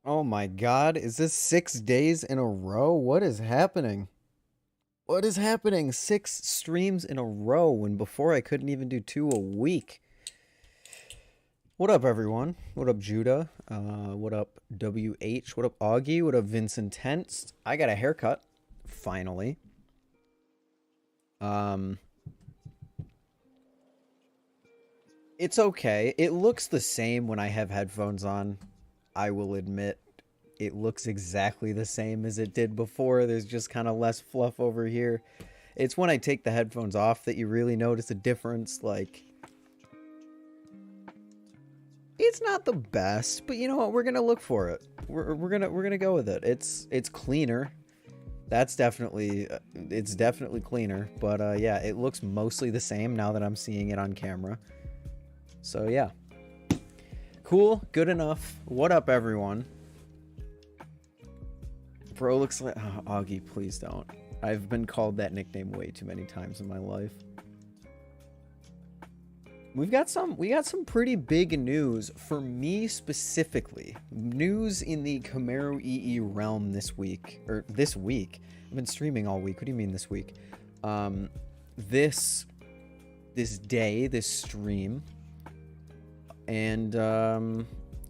Oh my god, is this 6 days in a row? What is happening? What is happening? 6 streams in a row when before I couldn't even do 2 a week. What up, everyone? What up, Judah? What up, WH? What up, Augie? What up, Vincent Tents? I got a haircut, finally. It's okay. It looks the same when I have headphones on. I will admit, it looks exactly the same as it did before. There's just kind of less fluff over here. It's when I take the headphones off that you really notice a difference. Like, it's not the best, but you know what? We're gonna look for it. We're gonna go with it. It's cleaner. That's definitely it's definitely cleaner. But yeah, it looks mostly the same now that I'm seeing it on camera. So yeah, cool, good enough. What up, everyone? Bro looks like Augie. Please don't. I've been called that nickname way too many times in my life. We got some pretty big news for me specifically. News in the Camaro EE realm this week. I've been streaming all week. What do you mean this week? This day, this stream. And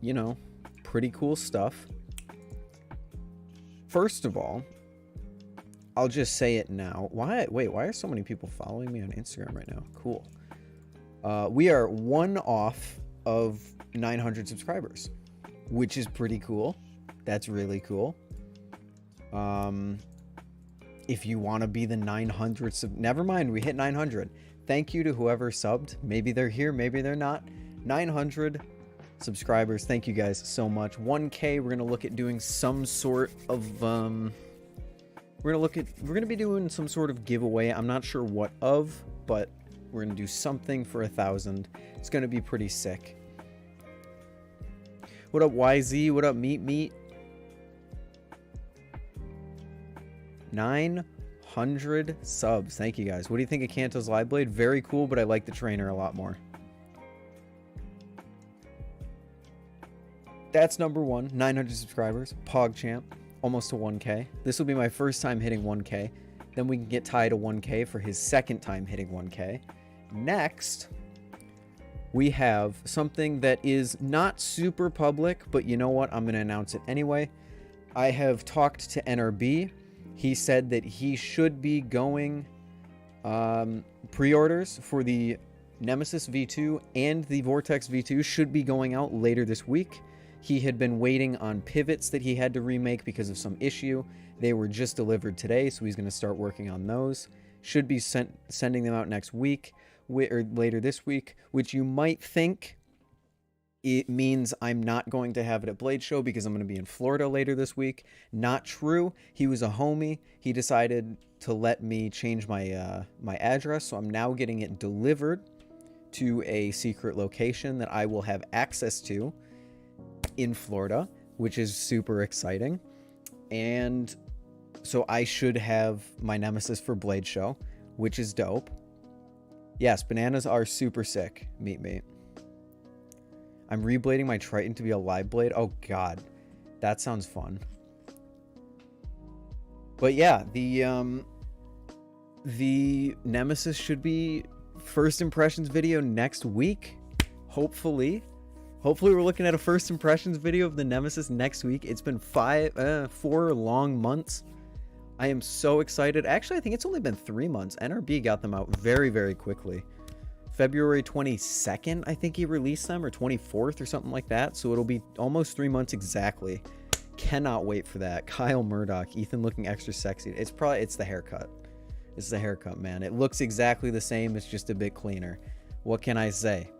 you know, pretty cool stuff. First of all, I'll just say it now. Why are so many people following me on Instagram right now? Cool. We are one off of 900 subscribers, which is pretty cool. That's really cool. If you want to be the 900th, never mind, we hit 900. Thank you to whoever subbed. Maybe they're here, maybe they're not. 900 subscribers. Thank you guys so much. 1K, we're going to look at doing some sort of, we're going to be doing some sort of giveaway. I'm not sure what of, but we're going to do something for 1,000. It's going to be pretty sick. What up, YZ? What up, Meat? 900 subs. Thank you, guys. What do you think of Kanto's Live Blade? Very cool, but I like the trainer a lot more. That's number one. 900 subscribers. PogChamp. Almost to 1K. This will be my first time hitting 1K. Then we can get Ty to 1K for his second time hitting 1K. Next, we have something that is not super public, but you know what? I'm going to announce it anyway. I have talked to NRB. He said that he should be going pre-orders for the Nemesis V2 and the Vortex V2 should be going out later this week. He had been waiting on pivots that he had to remake because of some issue. They were just delivered today, so he's going to start working on those. Should be sending them out next week or later this week, which you might think it means I'm not going to have it at Blade Show because I'm going to be in Florida later this week. Not true. He was a homie. He decided to let me change my my address, so I'm now getting it delivered to a secret location that I will have access to in Florida, which is super exciting. And so I should have my Nemesis for Blade Show, which is dope. Yes, bananas are super sick. Meat. I'm reblading my Triton to be a live blade. Oh god, that sounds fun. But yeah, the Nemesis should be first impressions video next week. Hopefully we're looking at a first impressions video of the Nemesis next week. It's been 4 long months. I am so excited. Actually, I think it's only been 3 months. NRB got them out very, very quickly. February 22nd, I think he released them, or 24th or something like that. So it'll be almost 3 months exactly. Cannot wait for that. Kyle Murdoch, Ethan looking extra sexy. It's the haircut. It's the haircut, man. It looks exactly the same. It's just a bit cleaner. What can I say?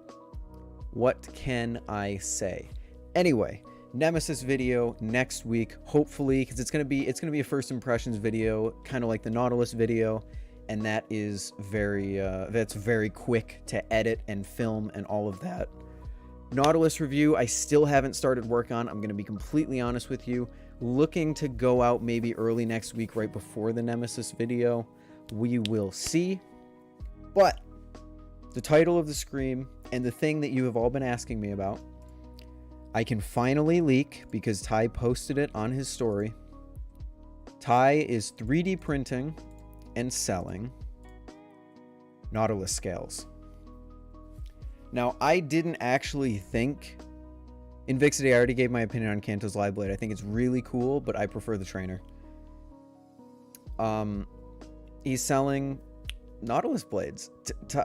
What can I say? Anyway, Nemesis video next week, hopefully, because it's gonna be a first impressions video, kind of like the Nautilus video, and that is that's very quick to edit and film and all of that. Nautilus review, I still haven't started work on. I'm gonna be completely honest with you. Looking to go out maybe early next week, right before the Nemesis video. We will see. But the title of the stream and the thing that you have all been asking me about, I can finally leak because Ty posted it on his story. Ty is 3D printing and selling Nautilus scales. Now, I didn't actually think... Invixity, I already gave my opinion on Kanto's Live Blade. I think it's really cool, but I prefer the trainer. He's selling Nautilus blades,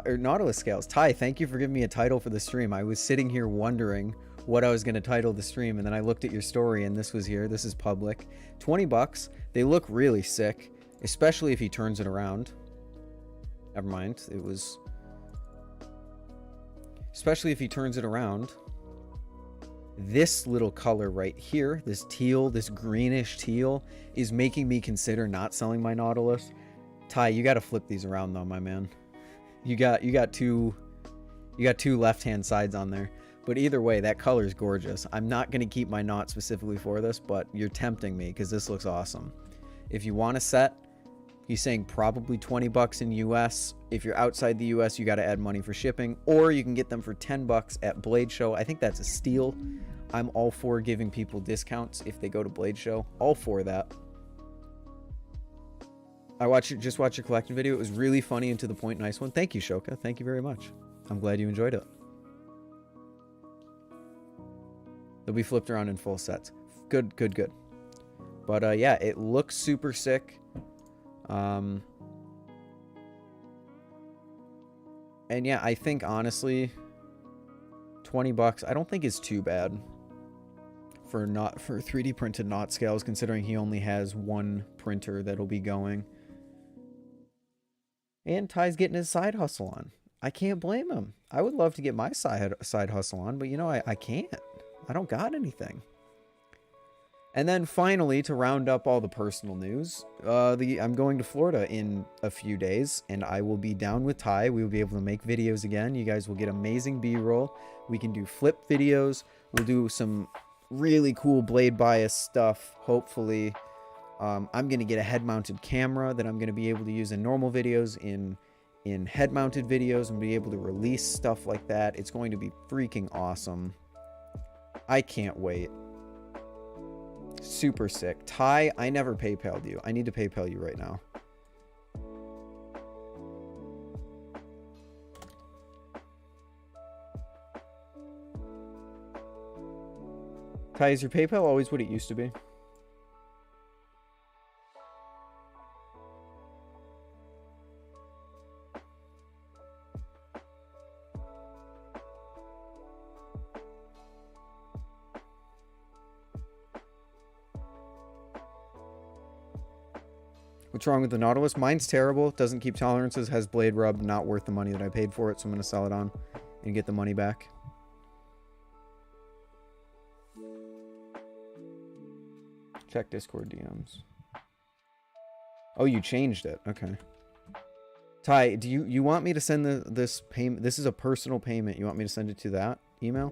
or Nautilus scales. Ty, thank you for giving me a title for the stream. I was sitting here wondering what I was going to title the stream, and then I looked at your story, and this was here. This is public. 20 bucks. They look really sick, especially if he turns it around. Never mind. It was... Especially if he turns it around. This little color right here, this teal, this greenish teal, is making me consider not selling my Nautilus. Ty, you got to flip these around though, my man. You got two left-hand sides on there. But either way, that color is gorgeous. I'm not going to keep my knot specifically for this, but you're tempting me because this looks awesome. If you want a set, he's saying probably 20 bucks in US. If you're outside the US, you got to add money for shipping, or you can get them for 10 bucks at Blade Show. I think that's a steal. I'm all for giving people discounts if they go to Blade Show. All for that. Just watched your collection video. It was really funny and to the point. Nice one. Thank you, Shoka. Thank you very much. I'm glad you enjoyed it. They'll be flipped around in full sets. Good, good, good. But yeah, it looks super sick. And yeah, I think honestly, 20 bucks, I don't think is too bad for 3D printed knot scales, considering he only has one printer that'll be going. And Ty's getting his side hustle on. I can't blame him. I would love to get my side hustle on, but you know, I can't. I don't got anything. And then finally, to round up all the personal news, I'm going to Florida in a few days, and I will be down with Ty. We will be able to make videos again. You guys will get amazing B-roll. We can do flip videos. We'll do some really cool blade bias stuff, hopefully. I'm going to get a head-mounted camera that I'm going to be able to use in normal videos, in head-mounted videos, and be able to release stuff like that. It's going to be freaking awesome. I can't wait. Super sick. Ty, I never PayPal'd you. I need to PayPal you right now. Ty, is your PayPal always what it used to be? What's wrong with the Nautilus? Mine's terrible. Doesn't keep tolerances. Has blade rub. Not worth the money that I paid for it. So I'm going to sell it on and get the money back. Check Discord DMs. Oh, you changed it. Okay. Ty, do you want me to send this payment? This is a personal payment. You want me to send it to that email?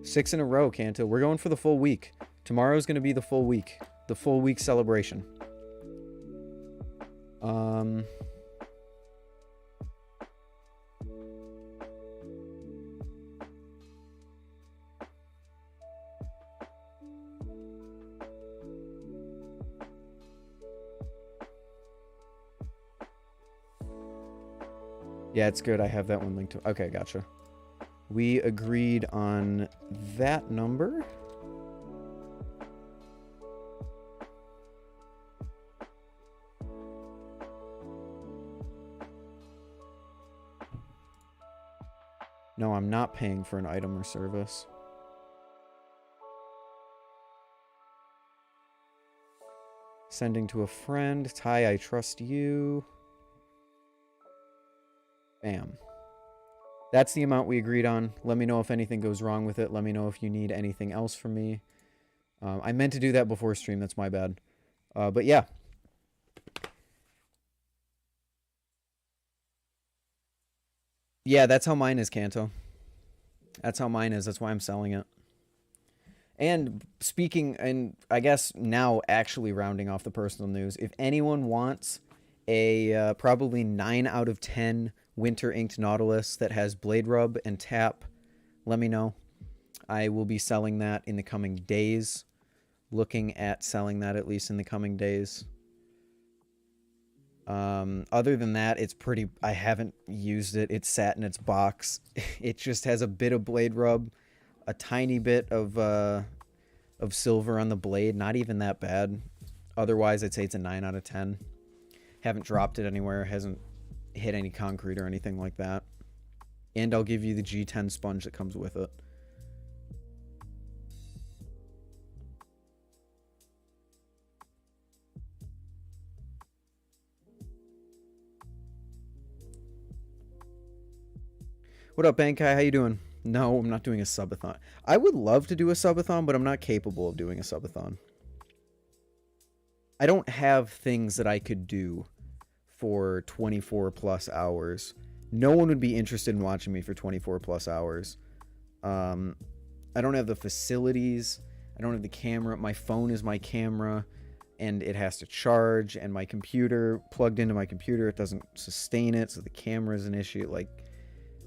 6 in a row, Kanto. We're going for the full week. Tomorrow's going to be the full week. The full week celebration. Yeah, it's good. I have that one linked to... Okay, gotcha. We agreed on that number. No, I'm not paying for an item or service. Sending to a friend. Ty, I trust you. Bam. That's the amount we agreed on. Let me know if anything goes wrong with it. Let me know if you need anything else from me. I meant to do that before stream. That's my bad. But yeah. Yeah, that's how mine is, Kanto. That's how mine is. That's why I'm selling it. And speaking, and I guess now actually rounding off the personal news, if anyone wants a probably 9 out of 10 winter inked Nautilus that has blade rub and tap, let me know. I will be selling that in the coming days. Looking at selling that at least in the coming days. Other than that, it's pretty... I haven't used it. It's sat in its box. It just has a bit of blade rub. A tiny bit of silver on the blade. Not even that bad. Otherwise, I'd say it's a 9 out of 10. Haven't dropped it anywhere. Hasn't hit any concrete or anything like that. And I'll give you the G10 sponge that comes with it. What up, Bankai? How you doing? No, I'm not doing a subathon. I would love to do a subathon, but I'm not capable of doing a subathon. I don't have things that I could do for 24 plus hours. No one would be interested in watching me for 24 plus hours. I don't have the facilities. I don't have the camera. My phone is my camera, and it has to charge, and my computer, plugged into my computer, it doesn't sustain it, so the camera is an issue. Like,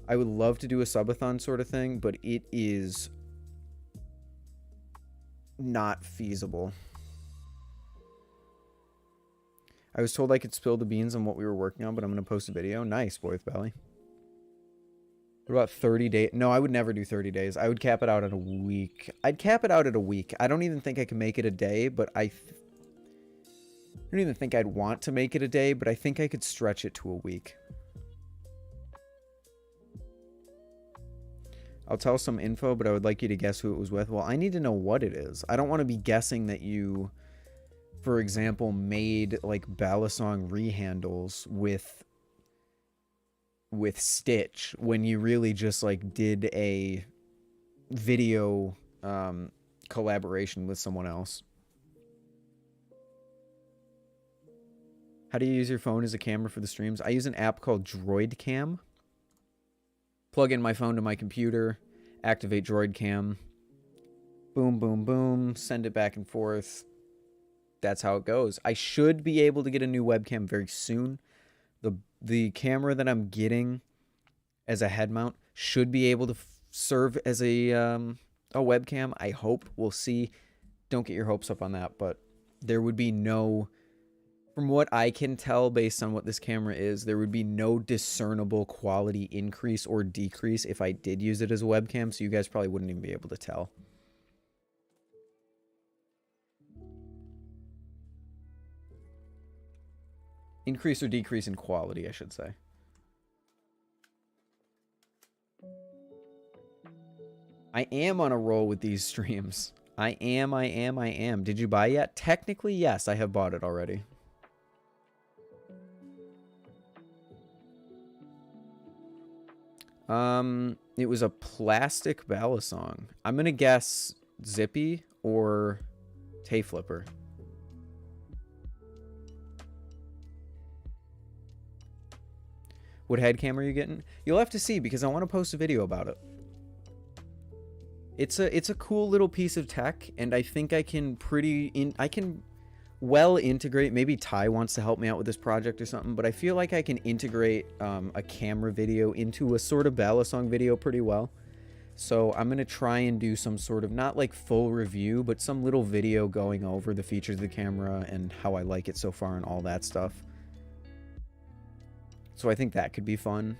I would love to do a subathon sort of thing, but it is not feasible. I was told I could spill the beans on what we were working on, but I'm going to post a video. Nice, boy with belly. What about 30 days? No, I would never do 30 days. I would cap it out at a week. I'd cap it out at a week. I don't even think I can make it a day, but I don't even think I'd want to make it a day, but I think I could stretch it to a week. I'll tell some info, but I would like you to guess who it was with. Well, I need to know what it is. I don't want to be guessing that you, for example, made like balisong rehandles with Stitch when you really just like did a video collaboration with someone else. How do you use your phone as a camera for the streams? I use an app called Droid Cam. Plug in my phone to my computer, activate Droid Cam, boom, boom, boom, send it back and forth. That's how it goes. I should be able to get a new webcam very soon. The camera that I'm getting as a head mount should be able to serve as a webcam. I hope. We'll see. Don't get your hopes up on that, but there would be no... From what I can tell based on what this camera is, there would be no discernible quality increase or decrease if I did use it as a webcam, so you guys probably wouldn't even be able to tell. Increase or decrease in quality, I should say. I am on a roll with these streams. I am. Did you buy yet? Technically, yes, I have bought it already. It was a plastic balisong. I'm gonna guess Zippy or Tay Flipper. What head cam are you getting? You'll have to see because I want to post a video about it. It's a cool little piece of tech, and I think I can well integrate. Maybe Ty wants to help me out with this project or something, but I feel like I can integrate a camera video into a sort of balisong video pretty well. So I'm going to try and do some sort of, not like full review, but some little video going over the features of the camera and how I like it so far and all that stuff. So I think that could be fun.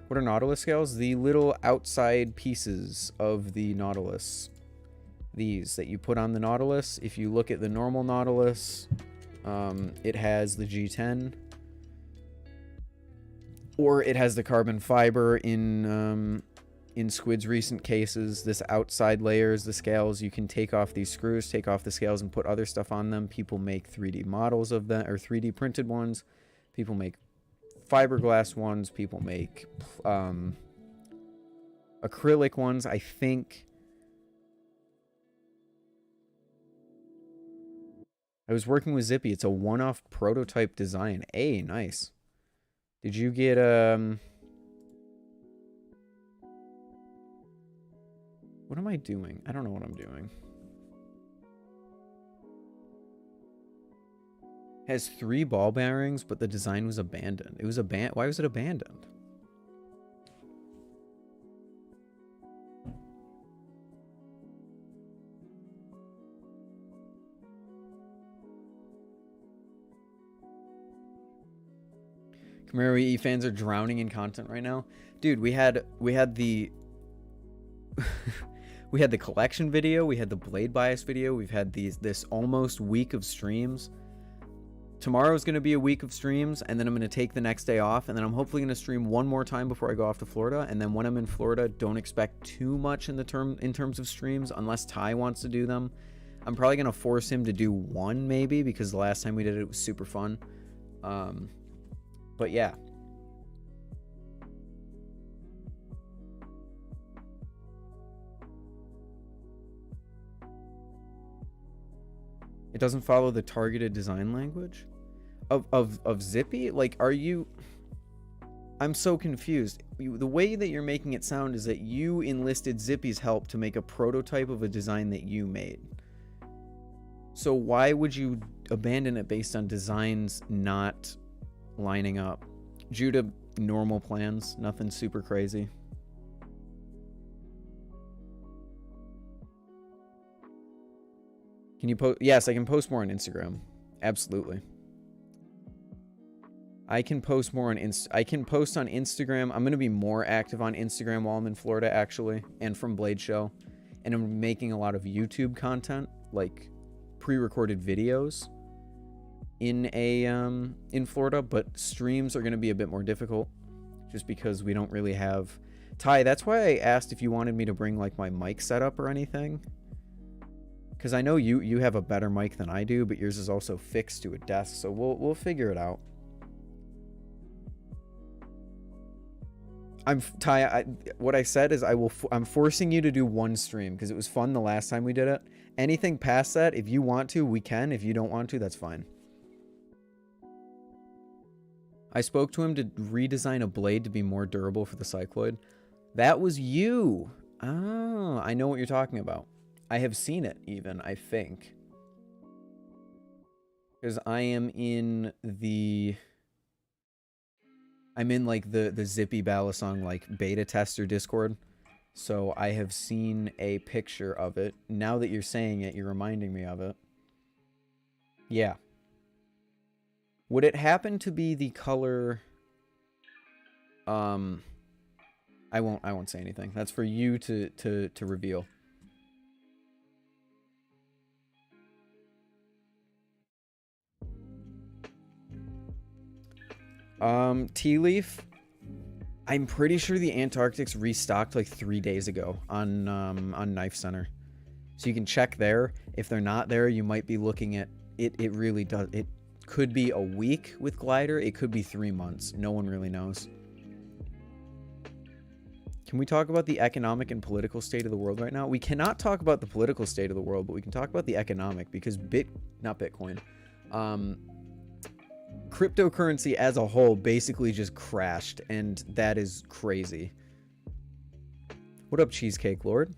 What are Nautilus scales? The little outside pieces of the Nautilus. These that you put on the Nautilus. If you look at the normal Nautilus, it has the G10. Or it has the carbon fiber in Squid's recent cases. This outside layers, the scales, you can take off these screws, take off the scales, and put other stuff on them. People make 3D models of them, or 3D printed ones. People make fiberglass ones. People make acrylic ones, I think. I was working with Zippy. It's a one-off prototype design. Hey, nice. Did you get what am I doing? I don't know what I'm doing. Has 3 ball bearings, but the design was abandoned. It was why was it abandoned? Camaro EE fans are drowning in content right now. Dude, we had the we had the collection video, we had the blade bias video, we've had this almost week of streams. Tomorrow's going to be a week of streams, and then I'm going to take the next day off, and then I'm hopefully going to stream one more time before I go off to Florida. And then when I'm in Florida, don't expect too much in terms of streams unless Ty wants to do them. I'm probably going to force him to do one maybe, because the last time we did it, it was super fun. But yeah. It doesn't follow the targeted design language of Zippy? Like, are you... I'm so confused. The way that you're making it sound is that you enlisted Zippy's help to make a prototype of a design that you made. So why would you abandon it based on designs not lining up? Due to normal plans, nothing super crazy. Can you post? Yes, I can post more on Instagram. Absolutely. I can post more on I can post on Instagram. I'm going to be more active on Instagram while I'm in Florida, actually, and from Blade Show. And I'm making a lot of YouTube content, like pre-recorded videos in Florida, but streams are going to be a bit more difficult just because we don't really have... Ty, that's why I asked if you wanted me to bring like my mic setup or anything. Because I know you have a better mic than I do, but yours is also fixed to a desk, so we'll figure it out. What I said is I'm forcing you to do one stream because it was fun the last time we did it. Anything past that, if you want to, we can. If you don't want to, that's fine. I spoke to him to redesign a blade to be more durable for the cycloid. That was you. Oh, I know what you're talking about. I have seen it even, I think. Because I am in the... I'm in like the Zippy balisong like beta tester Discord. So I have seen a picture of it. Now that you're saying it, you're reminding me of it. Yeah. Would it happen to be the color... I won't say anything. That's for you to reveal. Tea Leaf. I'm pretty sure the Antarctic's restocked like 3 days ago on Knife Center. So you can check there. If they're not there, you might be looking at it. It really does. It could be a week with Glidr. It could be 3 months. No one really knows. Can we talk about the economic and political state of the world right now? We cannot talk about the political state of the world, but we can talk about the economic because not Bitcoin. Cryptocurrency as a whole basically just crashed, and that is crazy. What up, Cheesecake Lord?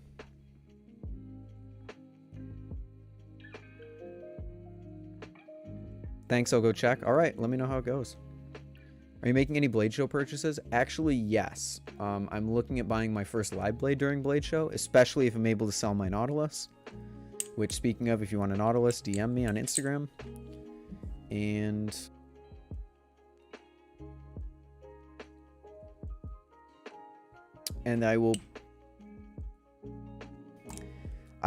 Thanks, I'll go check. All right, let me know how it goes. Are you making any Blade Show purchases? Actually, yes. I'm looking at buying my first live blade during Blade Show, especially if I'm able to sell my Nautilus. Which, speaking of, if you want a Nautilus, DM me on Instagram. And I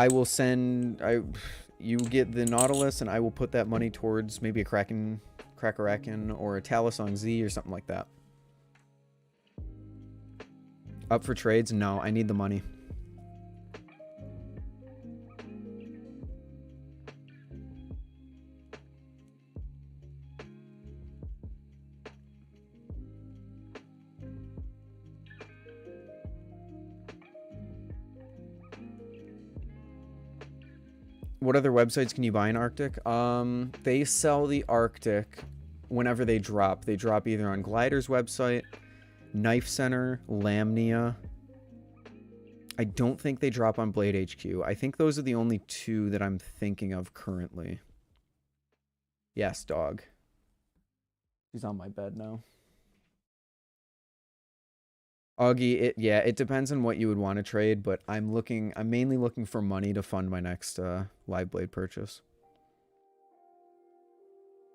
will send... You get the Nautilus, and I will put that money towards maybe a Kraken or a Talisong Z or something like that. Up for trades? No, I need the money. What other websites can you buy in Arctic? They sell the Arctic whenever they drop. They drop either on Glidr's website, Knife Center, Lamnia. I don't think they drop on Blade HQ. I think those are the only two that I'm thinking of currently. Yes, dog. He's on my bed now. Augie, it depends on what you would want to trade, but I'm mainly looking for money to fund my next live blade purchase.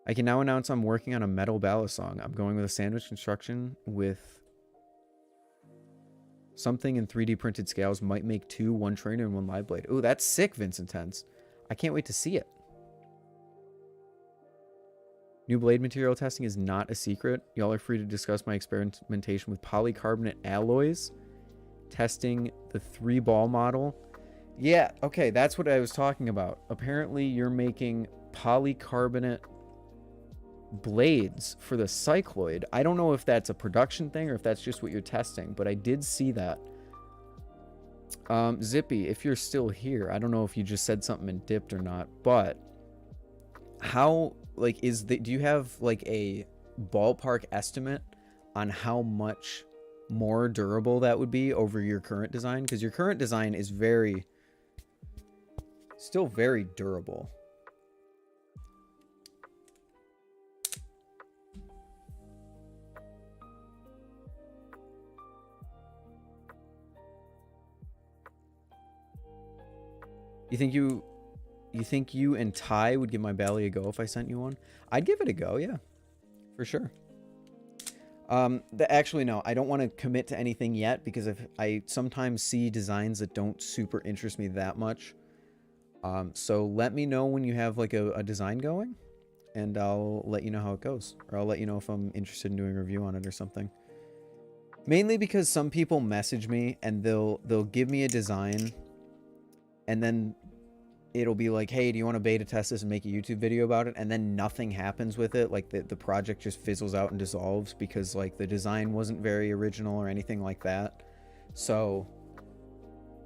I can now announce I'm working on a metal balisong. I'm going with a sandwich construction with something in 3D printed scales. Might make 2, 1 trainer and 1 live blade. Oh, that's sick, Vincent Tense. I can't wait to see it. New blade material testing is not a secret. Y'all are free to discuss my experimentation with polycarbonate alloys. Testing the 3-ball model. Yeah, okay, that's what I was talking about. Apparently, you're making polycarbonate blades for the cycloid. I don't know if that's a production thing or if that's just what you're testing, but I did see that. Zippy, if you're still here, I don't know if you just said something and dipped or not, but how, like, do you have like a ballpark estimate on how much more durable that would be over your current design? Because your current design is still very durable. You think you and Ty would give my belly a go if I sent you one? I'd give it a go, yeah. For sure. Actually, no, I don't want to commit to anything yet because I sometimes see designs that don't super interest me that much. So let me know when you have like a design going and I'll let you know how it goes. Or I'll let you know if I'm interested in doing a review on it or something. Mainly because some people message me and they'll give me a design and then it'll be like, hey, do you want to beta test this and make a YouTube video about it? And then nothing happens with it. Like the project just fizzles out and dissolves because like the design wasn't very original or anything like that. So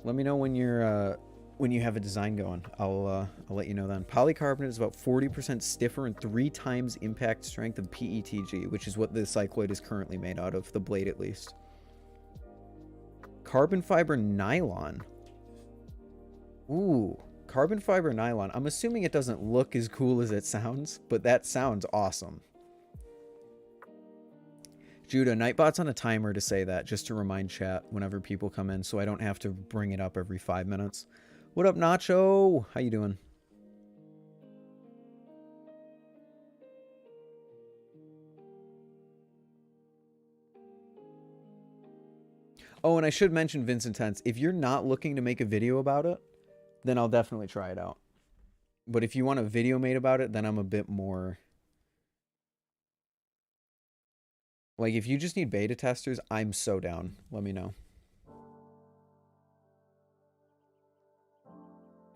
let me know when you have a design going. I'll let you know then. Polycarbonate is about 40% stiffer and 3 times impact strength of PETG, which is what the cycloid is currently made out of, the blade at least. Carbon fiber nylon. Ooh. Carbon fiber nylon. I'm assuming it doesn't look as cool as it sounds, but that sounds awesome. Judah, Nightbot's on a timer to say that, just to remind chat whenever people come in, so I don't have to bring it up every 5 minutes. What up, Nacho? How you doing? Oh, and I should mention Vincent Tense. If you're not looking to make a video about it, then I'll definitely try it out. But if you want a video made about it, then I'm a bit more... Like, if you just need beta testers, I'm so down. Let me know.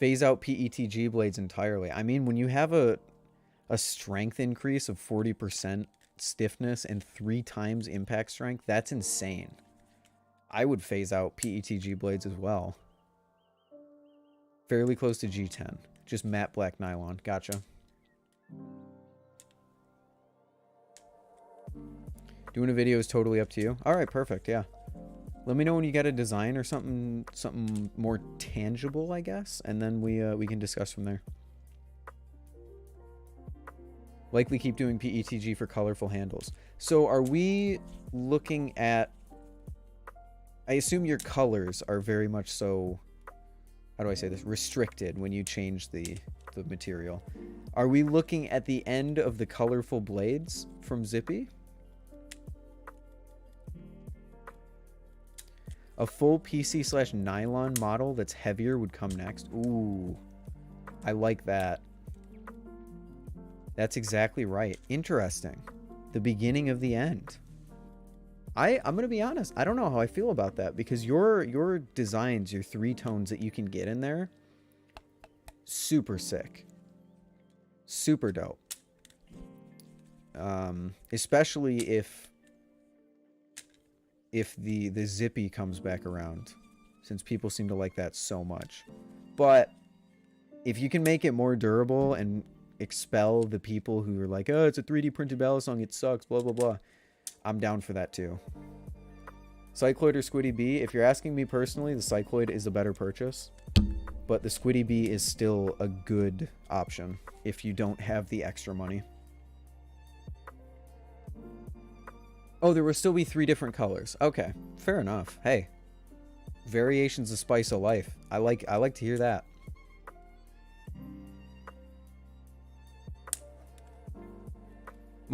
Phase out PETG blades entirely. I mean, when you have a strength increase of 40% stiffness and 3 times impact strength, that's insane. I would phase out PETG blades as well. Fairly close to G10. Just matte black nylon. Gotcha. Doing a video is totally up to you. Alright, perfect, yeah. Let me know when you get a design or something more tangible, I guess. And then we can discuss from there. Likely keep doing PETG for colorful handles. So are we looking at... I assume your colors are very much so... How do I say this? Restricted when you change the material. Are we looking at the end of the colorful blades from Zippy? A full PC/nylon model that's heavier would come next. Ooh, I like that. That's exactly right. Interesting. The beginning of the end. I'm gonna be honest. I don't know how I feel about that because your designs, your 3 tones that you can get in there, super sick, super dope. Especially if the Zippy comes back around, since people seem to like that so much. But if you can make it more durable and expel the people who are like, oh, it's a 3D printed balisong, it sucks, blah blah blah, I'm down for that too. Cycloid or Squiddy Bee? If you're asking me personally, the Cycloid is a better purchase. But the Squiddy Bee is still a good option if you don't have the extra money. Oh, there will still be 3 different colors. Okay, fair enough. Hey, variation's the spice of life. I like to hear that.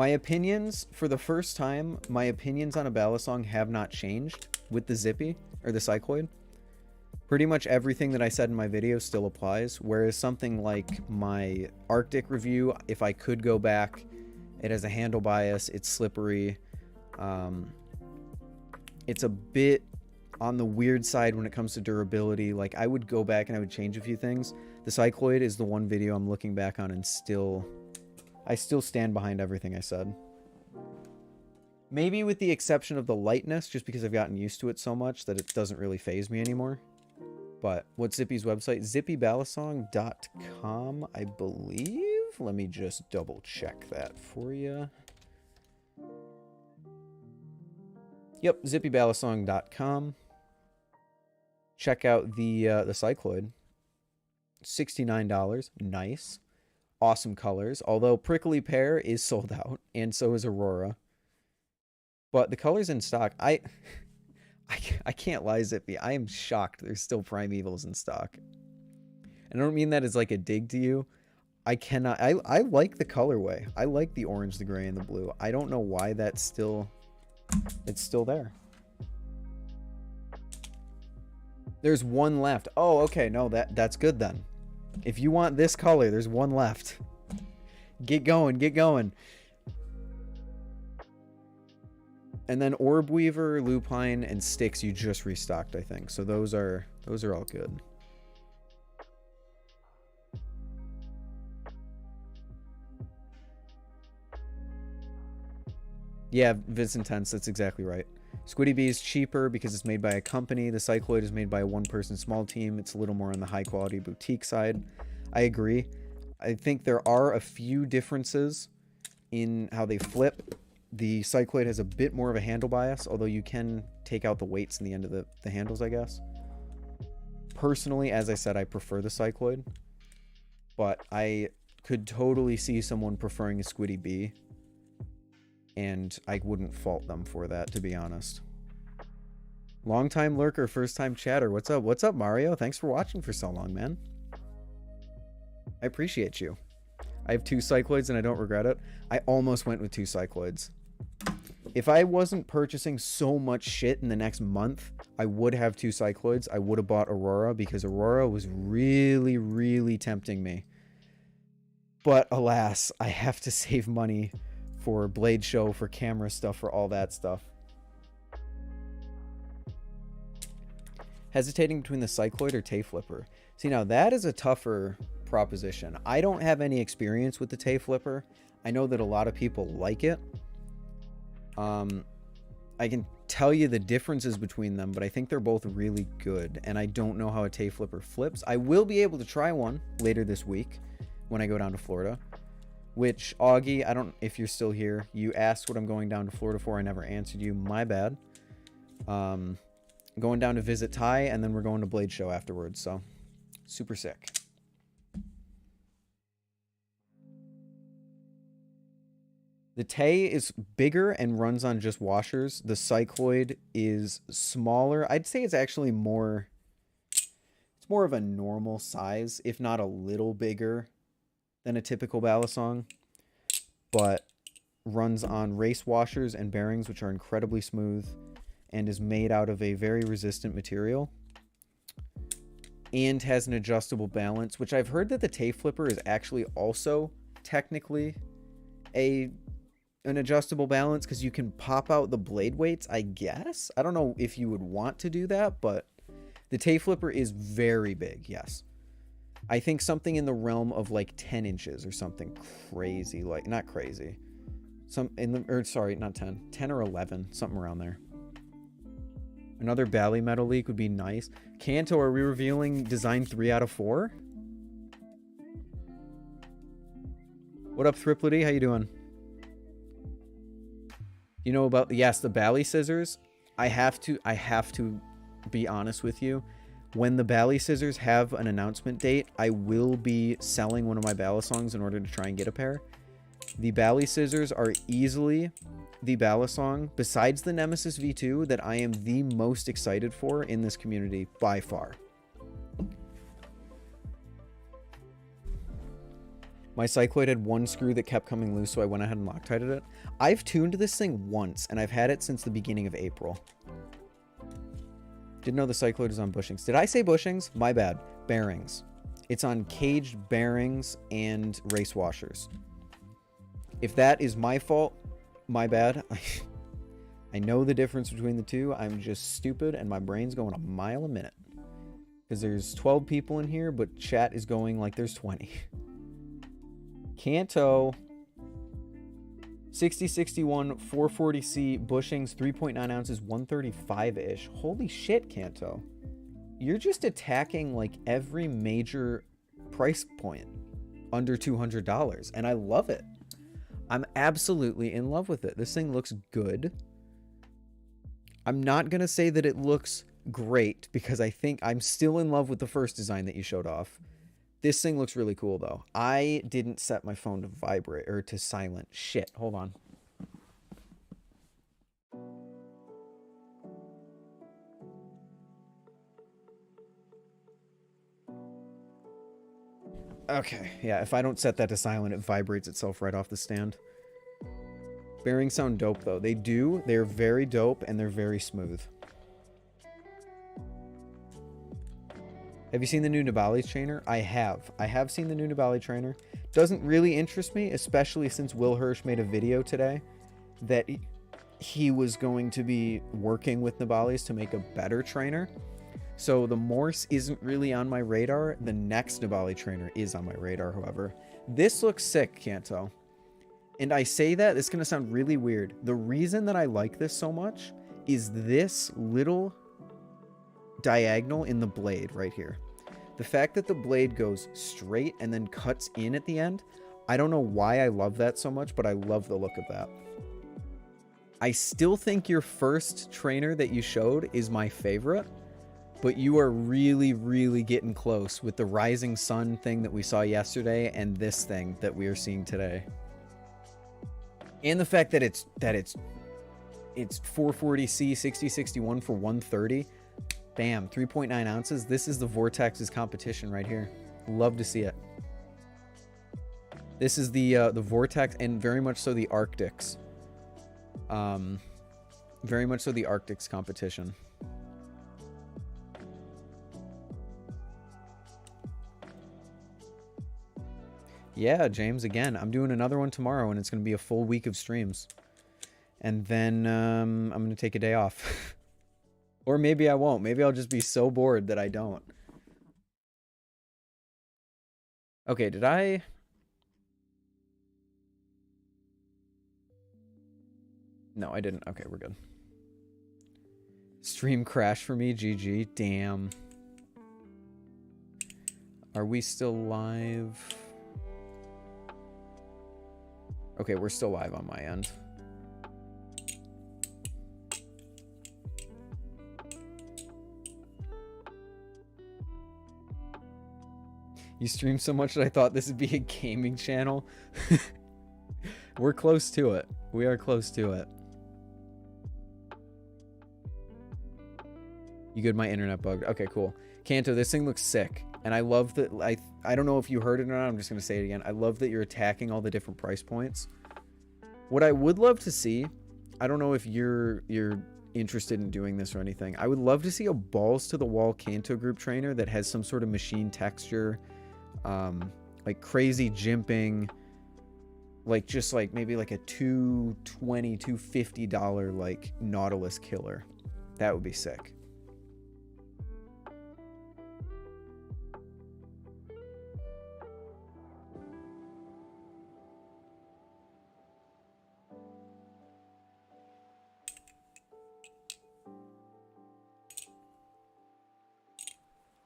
My opinions, for the first time, my opinions on a balisong have not changed with the Zippy, or the cycloid. Pretty much everything that I said in my video still applies, whereas something like my Arctic review, if I could go back, it has a handle bias, it's slippery, it's a bit on the weird side when it comes to durability. Like, I would go back and I would change a few things. The cycloid is the one video I'm looking back on and I still stand behind everything I said. Maybe with the exception of the lightness, just because I've gotten used to it so much that it doesn't really faze me anymore. But what's Zippy's website? zippybalisong.com, I believe. Let me just double check that for you. Yep, zippybalisong.com. Check out the cycloid. $69. Nice. Awesome colors. Although Prickly Pear is sold out, and so is Aurora. But the colors in stock, I can't lie, Zippy. I am shocked there's still Primevals in stock. And I don't mean that as like a dig to you. I like the colorway. I like the orange, the gray, and the blue. I don't know why it's still there. There's one left. Oh, okay. No, that's good then. If you want this color, there's one left. Get going, get going. And then Orb Weaver, Lupine, and Styx you just restocked, I think. So those are all good. Yeah, Vincentens, that's exactly right. Squiddy Bee is cheaper because it's made by a company. The Cycloid is made by a one-person small team. It's a little more on the high-quality boutique side. I agree. I think there are a few differences in how they flip. The Cycloid has a bit more of a handle bias, although you can take out the weights in the end of the handles, I guess. Personally, as I said, I prefer the Cycloid. But I could totally see someone preferring a Squiddy Bee. And I wouldn't fault them for that, to be honest. Long time lurker, first time chatter. What's up? What's up, Mario? Thanks for watching for so long, man. I appreciate you. I have 2 Cycloids and I don't regret it. I almost went with 2 Cycloids. If I wasn't purchasing so much shit in the next month, I would have 2 Cycloids. I would have bought Aurora because Aurora was really, really tempting me. But alas, I have to save money for Blade Show, for camera stuff, for all that stuff. Hesitating between the Cycloid or Tay Flipper. See, now that is a tougher proposition. I don't have any experience with the Tay Flipper. I know that a lot of people like it. I can tell you the differences between them, but I think they're both really good. And I don't know how a Tay Flipper flips. I will be able to try one later this week when I go down to Florida. Which, Augie, I don't, if you're still here, you asked what I'm going down to Florida for. I never answered you. My bad. Going down to visit Ty, and then we're going to Blade Show afterwards. So, super sick. The Tay is bigger and runs on just washers. The Cycloid is smaller. I'd say it's actually more... It's more of a normal size, if not a little bigger than a typical balisong, but runs on race washers and bearings, which are incredibly smooth, and is made out of a very resistant material, and has an adjustable balance, which I've heard that the Tay Flipper is actually also technically an adjustable balance, because you can pop out the blade weights, I guess. I don't know if you would want to do that, but the Tay Flipper is very big, yes. I think something in the realm of like 10 inches or something crazy, like, not crazy. Sorry, not 10. 10 or 11, something around there. Another Bally Metal leak would be nice. Kanto, are we revealing design 3 out of 4? What up, Thripletty? How you doing? You know about, yes, the Bally scissors. I have to be honest with you. When the Bally scissors have an announcement date, I will be selling one of my balisongs in order to try and get a pair. The Bally scissors are easily the balisong, besides the Nemesis V2, that I am the most excited for in this community by far. My cycloid had one screw that kept coming loose, so I went ahead and Loctited it. I've tuned this thing once, and I've had it since the beginning of April. Didn't know the cycloid is on bushings. Did I say bushings? My bad. Bearings. It's on caged bearings and race washers. If that is my fault, my bad. I know the difference between the two. I'm just stupid, and my brain's going a mile a minute. Because there's 12 people in here, but chat is going like there's 20. Kanto. 6061 440C bushings, 3.9 ounces, 135-ish. Holy shit, Kanto. You're just attacking like every major price point under $200, and I love it. I'm absolutely in love with it. This thing looks good. I'm not going to say that it looks great because I think I'm still in love with the first design that you showed off. This thing looks really cool, though. I didn't set my phone to vibrate or to silent. Shit, hold on. Okay, yeah, if I don't set that to silent, it vibrates itself right off the stand. Bearings sound dope, though. They do. They're very dope, and they're very smooth. Have you seen the new Nibali trainer? I have. I have seen the new Nibali trainer. Doesn't really interest me, especially since Will Hirsch made a video today that he was going to be working with Nibalis to make a better trainer. So the Morse isn't really on my radar. The next Nibali trainer is on my radar, however. This looks sick, Kanto. And I say that, it's going to sound really weird. The reason that I like this so much is this little diagonal in the blade right here. The fact that the blade goes straight and then cuts in at the end. I don't know why I love that so much, but I love the look of that. I still think your first trainer that you showed is my favorite, but you are really, really getting close with the rising sun thing that we saw yesterday and this thing that we are seeing today. And the fact that it's 440C 6061 for 130. Bam, 3.9 ounces. This is the Vortex's competition right here. Love to see it. This is the Vortex, and very much so the Arctics. Very much so the Arctics competition. Yeah, James, again, I'm doing another one tomorrow, and it's going to be a full week of streams. And then I'm going to take a day off. Or maybe I won't. Maybe I'll just be so bored that I don't. Okay, did I... No, I didn't. Okay, we're good. Stream crashed for me. GG. Damn. Are we still live? Okay, we're still live on my end. You stream so much that I thought this would be a gaming channel. We're close to it. We are close to it. You good? My internet bugged. Okay, cool. Kanto, this thing looks sick. And I love that. I don't know if you heard it or not. I'm just going to say it again. I love that you're attacking all the different price points. What I would love to see, I don't know if you're interested in doing this or anything. I would love to see a balls to the wall Kanto group trainer that has some sort of machine texture, like crazy jimping, like just like maybe like a $220, $250 like Nautilus killer. That would be sick.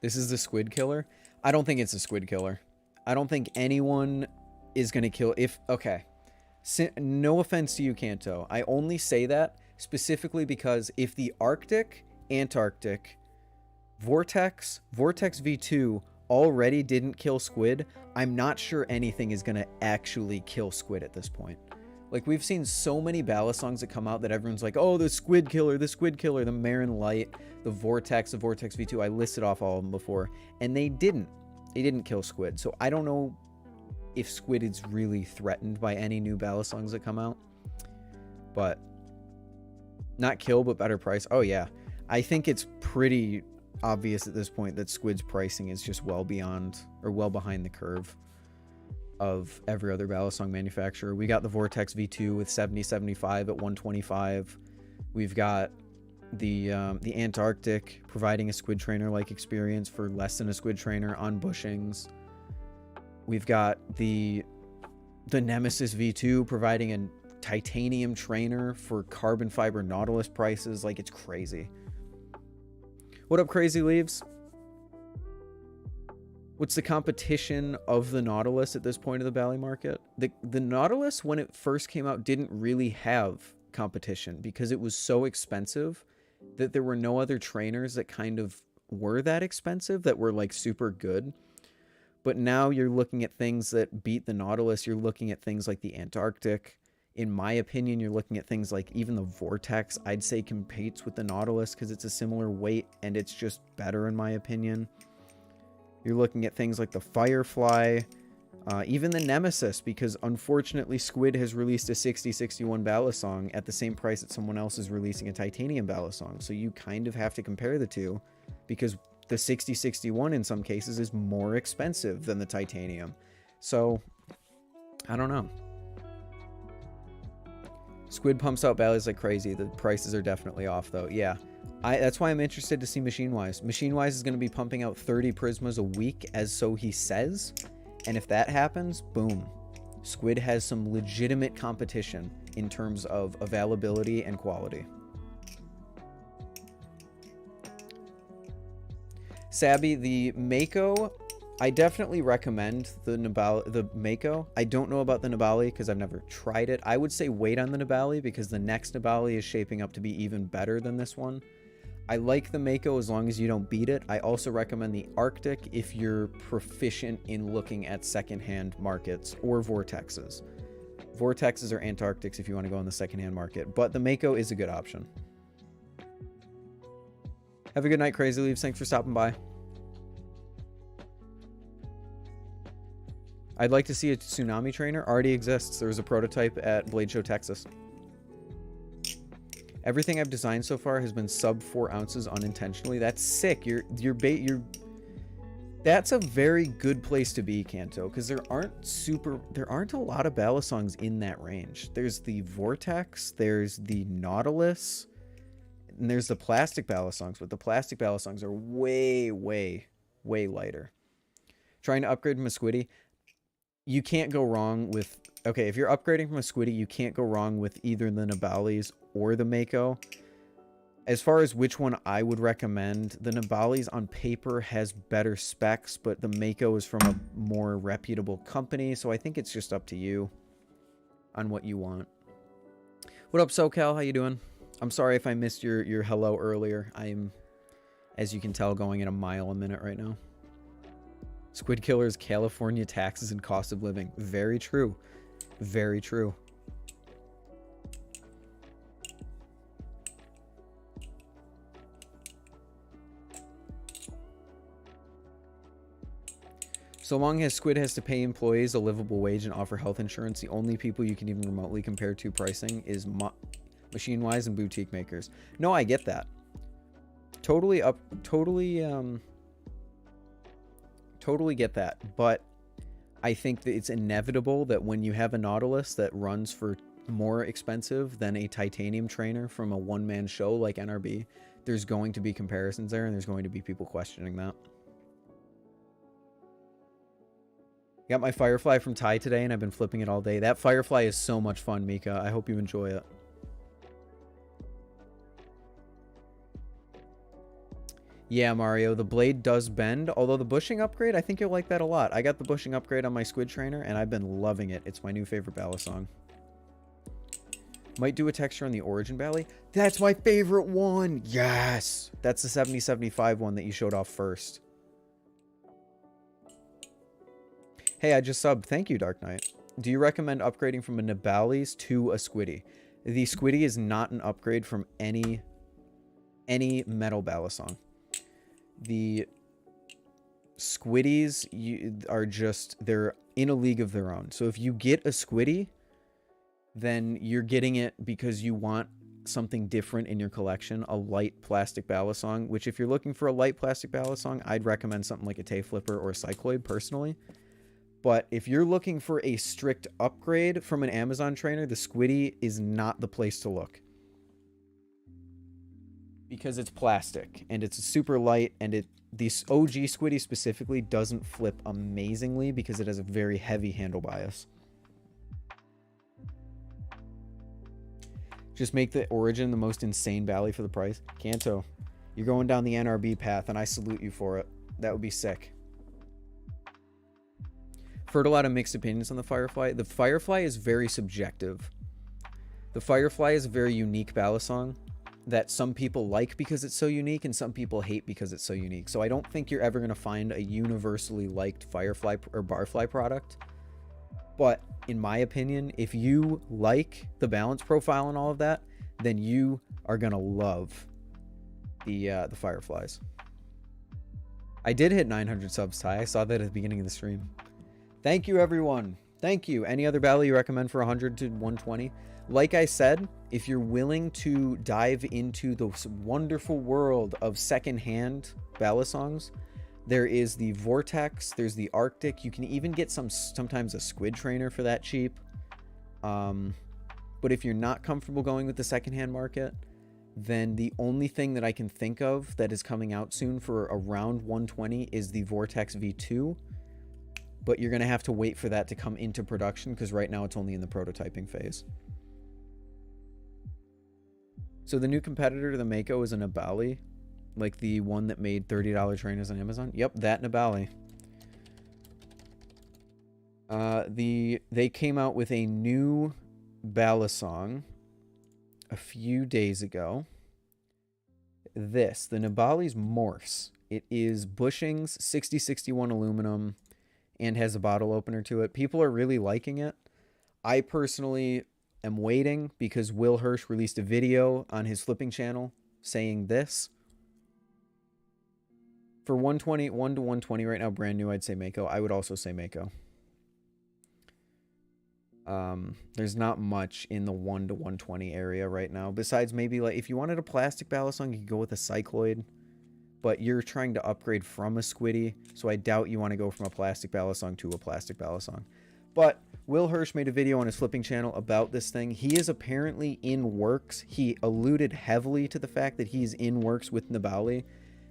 This is the squid killer. I don't think it's a squid killer. I don't think anyone is going to kill if... Okay. No offense to you, Kanto. I only say that specifically because if the Arctic, Antarctic, Vortex V2 already didn't kill squid, I'm not sure anything is going to actually kill squid at this point. Like, we've seen so many balisongs that come out that everyone's like, oh, the squid killer, the Marin Light, the Vortex V2. I listed off all of them before, and they didn't kill squid. So I don't know if squid is really threatened by any new balisongs that come out. But not kill, but better price. Oh yeah, I think it's pretty obvious at this point that squid's pricing is just well beyond, or well behind the curve of every other balisong manufacturer. We got the Vortex V2 with 70-75 at 125. We've got the Antarctic providing a squid trainer like experience for less than a squid trainer on bushings. We've got the Nemesis V2 providing a titanium trainer for carbon fiber Nautilus prices. Like, it's crazy. What up, Crazy Leaves? What's the competition of the Nautilus at this point of the Bally market? The Nautilus, when it first came out, didn't really have competition because it was so expensive that there were no other trainers that kind of were that expensive that were like super good. But now you're looking at things that beat the Nautilus. You're looking at things like the Antarctic. In my opinion, you're looking at things like even the Vortex, I'd say competes with the Nautilus because it's a similar weight and it's just better in my opinion. You're looking at things like the Firefly, even the Nemesis, because unfortunately Squid has released a 60-61 balisong at the same price that someone else is releasing a titanium balisong. So you kind of have to compare the two because the 60-61 in some cases is more expensive than the titanium. So I don't know. Squid pumps out Bally's like crazy. The prices are definitely off though. Yeah. That's why I'm interested to see Machine-Wise. Machine-Wise is going to be pumping out 30 Prismas a week, as so he says. And if that happens, boom. Squid has some legitimate competition in terms of availability and quality. Sabby, the Mako, I definitely recommend the Mako. I don't know about the Nabali because I've never tried it. I would say wait on the Nabali because the next Nabali is shaping up to be even better than this one. I like the Mako as long as you don't beat it. I also recommend the Arctic if you're proficient in looking at secondhand markets or vortexes. Vortexes or Antarctics if you want to go in the secondhand market. But the Mako is a good option. Have a good night, Crazy Leaves. Thanks for stopping by. I'd like to see a tsunami trainer. Already exists. There was a prototype at Blade Show, Texas. Everything I've designed so far has been sub 4 ounces unintentionally. That's sick. That's a very good place to be, Kanto, because there aren't a lot of balisongs in that range. There's the Vortex, there's the Nautilus, and there's the plastic balisongs, but the plastic balisongs are way, way, way lighter. Trying to upgrade from a Squiddy, you can't go wrong with... Okay, if you're upgrading from a Squiddy, you can't go wrong with either the Nabalis or the Mako. As far as which one I would recommend, the Nabalis on paper has better specs, but the Mako is from a more reputable company, so I think it's just up to you on what you want. What up, SoCal? How you doing? I'm sorry if I missed your hello earlier. I'm, as you can tell, going at a mile a minute right now. Squid Killer's California taxes and cost of living. Very true. Very true. So long as Squid has to pay employees a livable wage and offer health insurance, the only people you can even remotely compare to pricing is Machine-Wise and boutique makers. No, I get that. Totally get that, but I think that it's inevitable that when you have a Nautilus that runs for more expensive than a titanium trainer from a one-man show like NRB, there's going to be comparisons there, and there's going to be people questioning that. Got my Firefly from Thai today, and I've been flipping it all day. That Firefly is so much fun, Mika. I hope you enjoy it. Yeah, Mario, the blade does bend, although the bushing upgrade, I think you'll like that a lot. I got the bushing upgrade on my Squid Trainer, and I've been loving it. It's my new favorite balisong. Might do a texture on the Origin Bally. That's my favorite one! Yes! That's the 70-75 one that you showed off first. Hey, I just subbed. Thank you, Dark Knight. Do you recommend upgrading from a Nabali's to a Squiddy? The Squiddy is not an upgrade from any metal balisong. The Squiddies are just, they're in a league of their own. So if you get a squiddy, then you're getting it because you want something different in your collection, a light plastic balisong, which if you're looking for a light plastic balisong, I'd recommend something like a Tay Flipper or a Cycloid personally. But if you're looking for a strict upgrade from an Amazon trainer, the squiddy is not the place to look. Because it's plastic and it's super light, and the OG squiddy specifically doesn't flip amazingly because it has a very heavy handle bias. Just make the Origin the most insane bally for the price. Kanto, you're going down the NRB path, and I salute you for it. That would be sick. I've heard a lot of mixed opinions on the Firefly. The Firefly is very subjective. The Firefly is a very unique balisong that some people like because it's so unique and some people hate because it's so unique. So I don't think you're ever going to find a universally liked Firefly or Barfly product. But in my opinion, if you like the balance profile and all of that, then you are going to love the Fireflies. I did hit 900 subs, Ty. I saw that at the beginning of the stream. Thank you, everyone. Thank you. Any other bally you recommend for 100 to 120? Like I said, if you're willing to dive into the wonderful world of secondhand balisongs, there is the Vortex, there's the Arctic. You can even get sometimes a squid trainer for that cheap. But if you're not comfortable going with the secondhand market, then the only thing that I can think of that is coming out soon for around 120 is the Vortex V2. But you're going to have to wait for that to come into production because right now it's only in the prototyping phase. So the new competitor to the Mako is a Nabali, like the one that made $30 trainers on Amazon. Yep, that Nabali. They came out with a new balisong a few days ago. The Nabali's Morse. It is bushings, 6061 aluminum, and has a bottle opener to it. People are really liking it. I personally am waiting because Will Hirsch released a video on his flipping channel saying this. For 120, 1 to 120 right now, brand new, I'd say Mako. I would also say Mako. There's not much in the 1 to 120 area right now. Besides maybe like if you wanted a plastic balisong, you could go with a Cycloid. But you're trying to upgrade from a squiddy, so I doubt you want to go from a plastic balisong to a plastic balisong. But Will Hirsch made a video on his flipping channel about this thing. He is apparently in works. He alluded heavily to the fact that he's in works with Nabali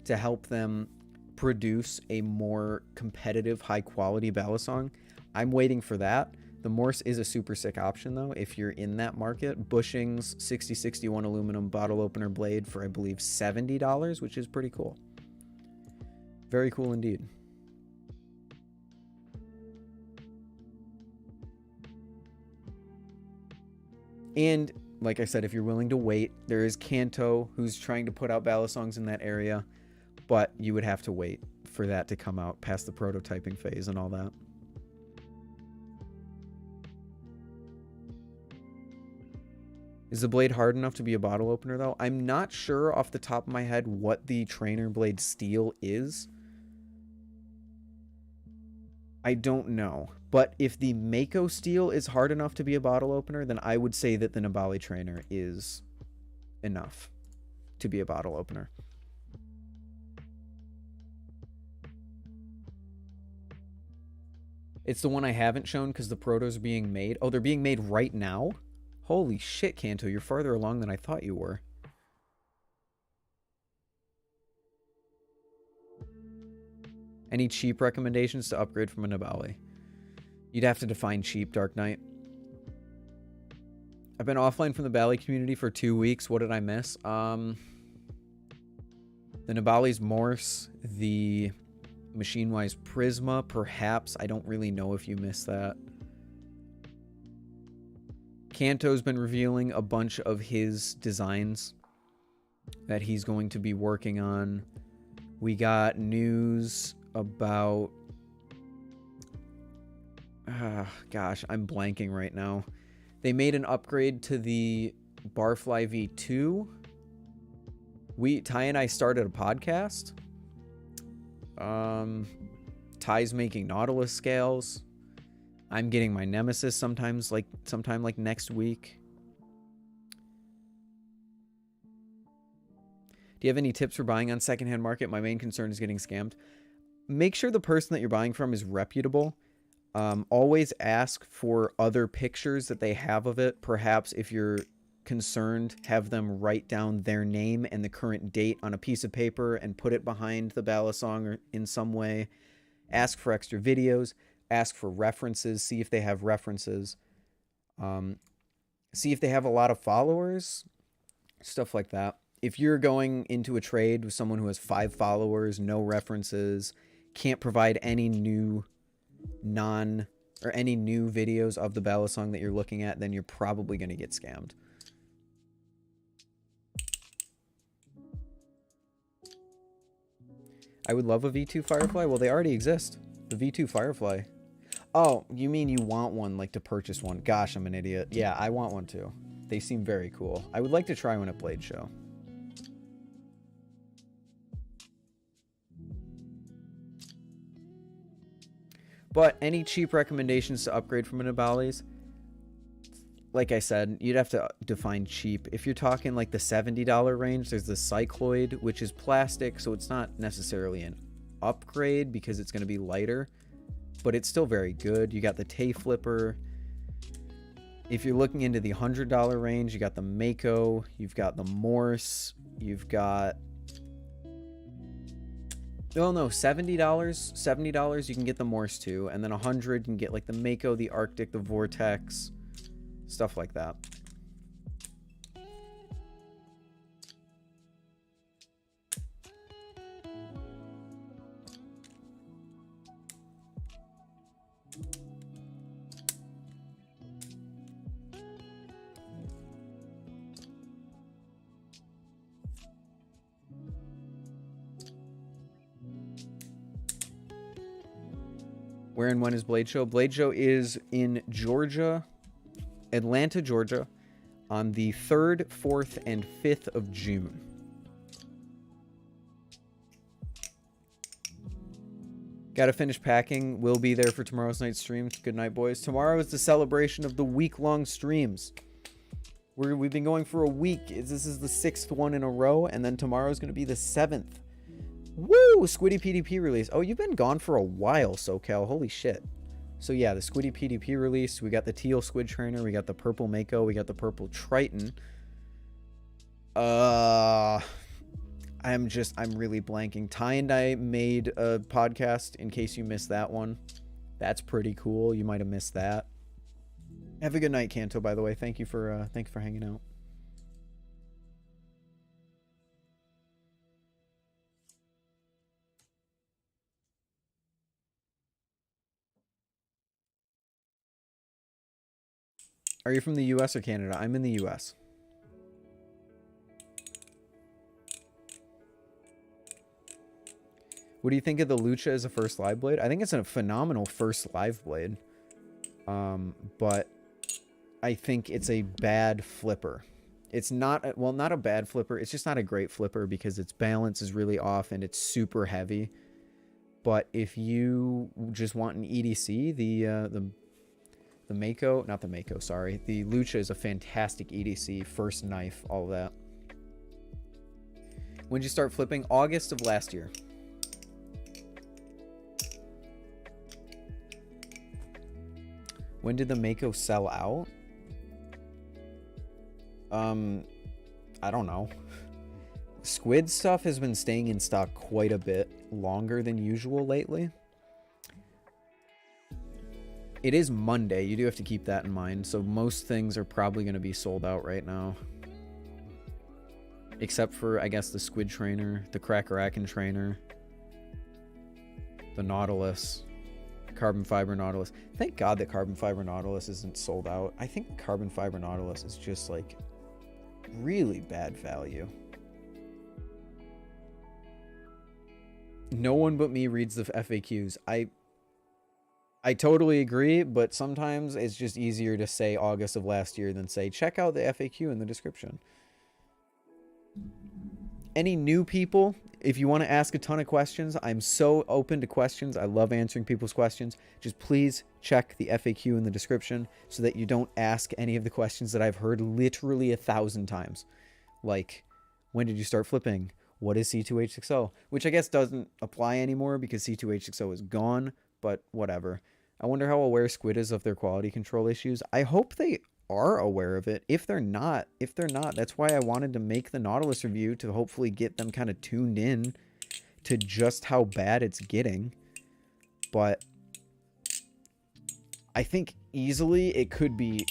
to help them produce a more competitive, high-quality balisong. I'm waiting for that. The Morse is a super sick option, though, if you're in that market. Bushings, 6061 aluminum bottle opener blade for, I believe, $70, which is pretty cool. Very cool indeed. And like I said, if you're willing to wait, there is Kanto, who's trying to put out balisongs in that area, but you would have to wait for that to come out past the prototyping phase and all that. Is the blade hard enough to be a bottle opener, though? I'm not sure off the top of my head what the trainer blade steel is. I don't know. But if the Mako steel is hard enough to be a bottle opener, then I would say that the Nabali trainer is enough to be a bottle opener. It's the one I haven't shown because the protos are being made. Oh, they're being made right now? Holy shit, Kanto, you're farther along than I thought you were. Any cheap recommendations to upgrade from a Nabali? You'd have to define cheap, Dark Knight. I've been offline from the Bally community for 2 weeks. What did I miss? The Nabali's Morse, the Machine-Wise Prisma, perhaps. I don't really know if you missed that. Kanto's been revealing a bunch of his designs that he's going to be working on. We got news about... gosh, I'm blanking right now. They made an upgrade to the Barfly V2. Ty and I started a podcast. Ty's making Nautilus scales. I'm getting my Nemesis sometime like next week. Do you have any tips for buying on secondhand market? My main concern is getting scammed. Make sure the person that you're buying from is reputable. Always ask for other pictures that they have of it. Perhaps if you're concerned, have them write down their name and the current date on a piece of paper and put it behind the balisong or in some way. Ask for extra videos. Ask for references. See if they have references. See if they have a lot of followers. Stuff like that. If you're going into a trade with someone who has 5 followers, no references, can't provide any new any new videos of the balisong that you're looking at, then you're probably going to get scammed. I would love a V2 Firefly. Well, they already exist. The V2 Firefly. Oh, you mean you want one, like to purchase one? Gosh, I'm an idiot. Yeah, I want one too. They seem very cool. I would like to try one at Blade Show. But any cheap recommendations to upgrade from an Abalis? Like I said, you'd have to define cheap. If you're talking like the $70 range, there's the cycloid, which is plastic, so it's not necessarily an upgrade because it's going to be lighter, but it's still very good. You got the Tay Flipper. If you're looking into the $100 range, you got the Mako, you've got the Morse, you've got... Oh no, $70 you can get the Morse too, and then $100 you can get like the Mako, the Arctic, the Vortex, stuff like that. Where and when is Blade Show? Blade Show is in Georgia, Atlanta, Georgia, on the 3rd, 4th, and 5th of June. Gotta finish packing. We'll be there for tomorrow's night streams. Good night, boys. Tomorrow is the celebration of the week-long streams. We've been going for a week. This is the 6th one in a row, and then tomorrow's going to be the 7th. Woo! Squiddy PDP release. Oh, you've been gone for a while, SoCal. Holy shit. So yeah, the Squiddy PDP release. We got the teal squid trainer. We got the purple Mako. We got the purple Triton. I'm really blanking. Ty and I made a podcast in case you missed that one. That's pretty cool. You might have missed that. Have a good night, Kanto, by the way. Thank you for hanging out. Are you from the US or Canada? I'm in the US. What do you think of the Lucha as a first live blade? I think it's a phenomenal first live blade. But I think it's a bad flipper. It's not, well, not a bad flipper. It's just not a great flipper because its balance is really off and it's super heavy. But if you just want an EDC, the Mako, not the Mako, sorry. The Lucha is a fantastic EDC, first knife, all of that. When did you start flipping? August of last year. When did the Mako sell out? I don't know. Squid stuff has been staying in stock quite a bit longer than usual lately. It is Monday. You do have to keep that in mind. So most things are probably going to be sold out right now. Except for, I guess, the Squid Trainer, the Crackerakin Trainer, the Nautilus, Carbon Fiber Nautilus. Thank God that Carbon Fiber Nautilus isn't sold out. I think Carbon Fiber Nautilus is just, like, really bad value. No one but me reads the FAQs. I totally agree, but sometimes it's just easier to say August of last year than say, check out the FAQ in the description. Any new people, if you want to ask a ton of questions, I'm so open to questions. I love answering people's questions. Just please check the FAQ in the description so that you don't ask any of the questions that I've heard literally 1,000 times. Like, when did you start flipping? What is C2H6O? Which I guess doesn't apply anymore because C2H6O is gone, but whatever. I wonder how aware Squid is of their quality control issues. I hope they are aware of it. If they're not, that's why I wanted to make the Nautilus review, to hopefully get them kind of tuned in to just how bad it's getting. But I think easily it could be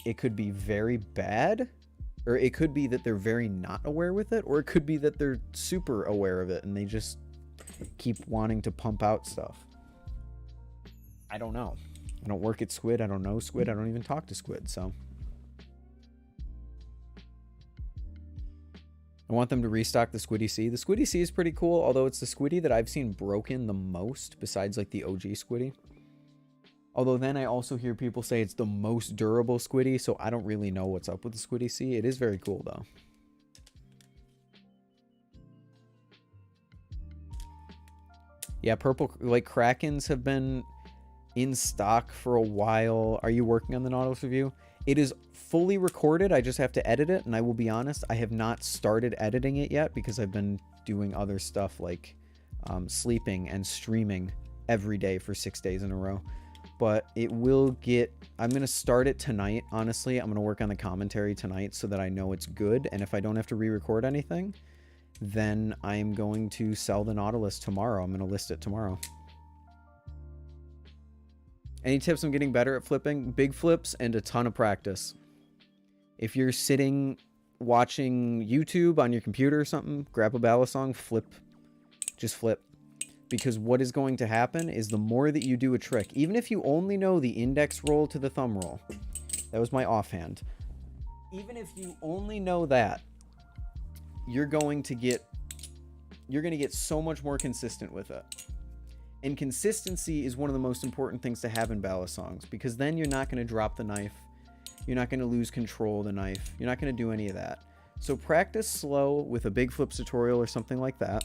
very bad, or it could be that they're very not aware with it, or it could be that they're super aware of it and they just keep wanting to pump out stuff. I don't know. I don't work at Squid. I don't know Squid. I don't even talk to Squid, so I want them to restock the Squiddy C. The Squiddy C is pretty cool, although it's the Squiddy that I've seen broken the most besides like the OG Squiddy. Although then I also hear people say it's the most durable Squiddy, so I don't really know what's up with the Squiddy C. It is very cool though. Yeah, purple, like Krakens have been in stock for a while. Are you working on the Nautilus review? It is fully recorded. I just have to edit it, and I will be honest, I have not started editing it yet because I've been doing other stuff like sleeping and streaming every day for 6 days in a row. But it will get, I'm going to start it tonight, honestly. I'm going to work on the commentary tonight so that I know it's good, and if I don't have to re-record anything, then I'm going to sell the Nautilus tomorrow. I'm going to list it tomorrow. Any tips on getting better at flipping? Big flips and a ton of practice. If you're sitting watching YouTube on your computer or something, grab a balisong, flip. Just flip. Because what is going to happen is the more that you do a trick, even if you only know the index roll to the thumb roll, that was my offhand. Even if you only know that, you're going to get so much more consistent with it. And consistency is one of the most important things to have in balisongs, because then you're not going to drop the knife. You're not going to lose control of the knife. You're not going to do any of that. So practice slow with a big flips tutorial or something like that.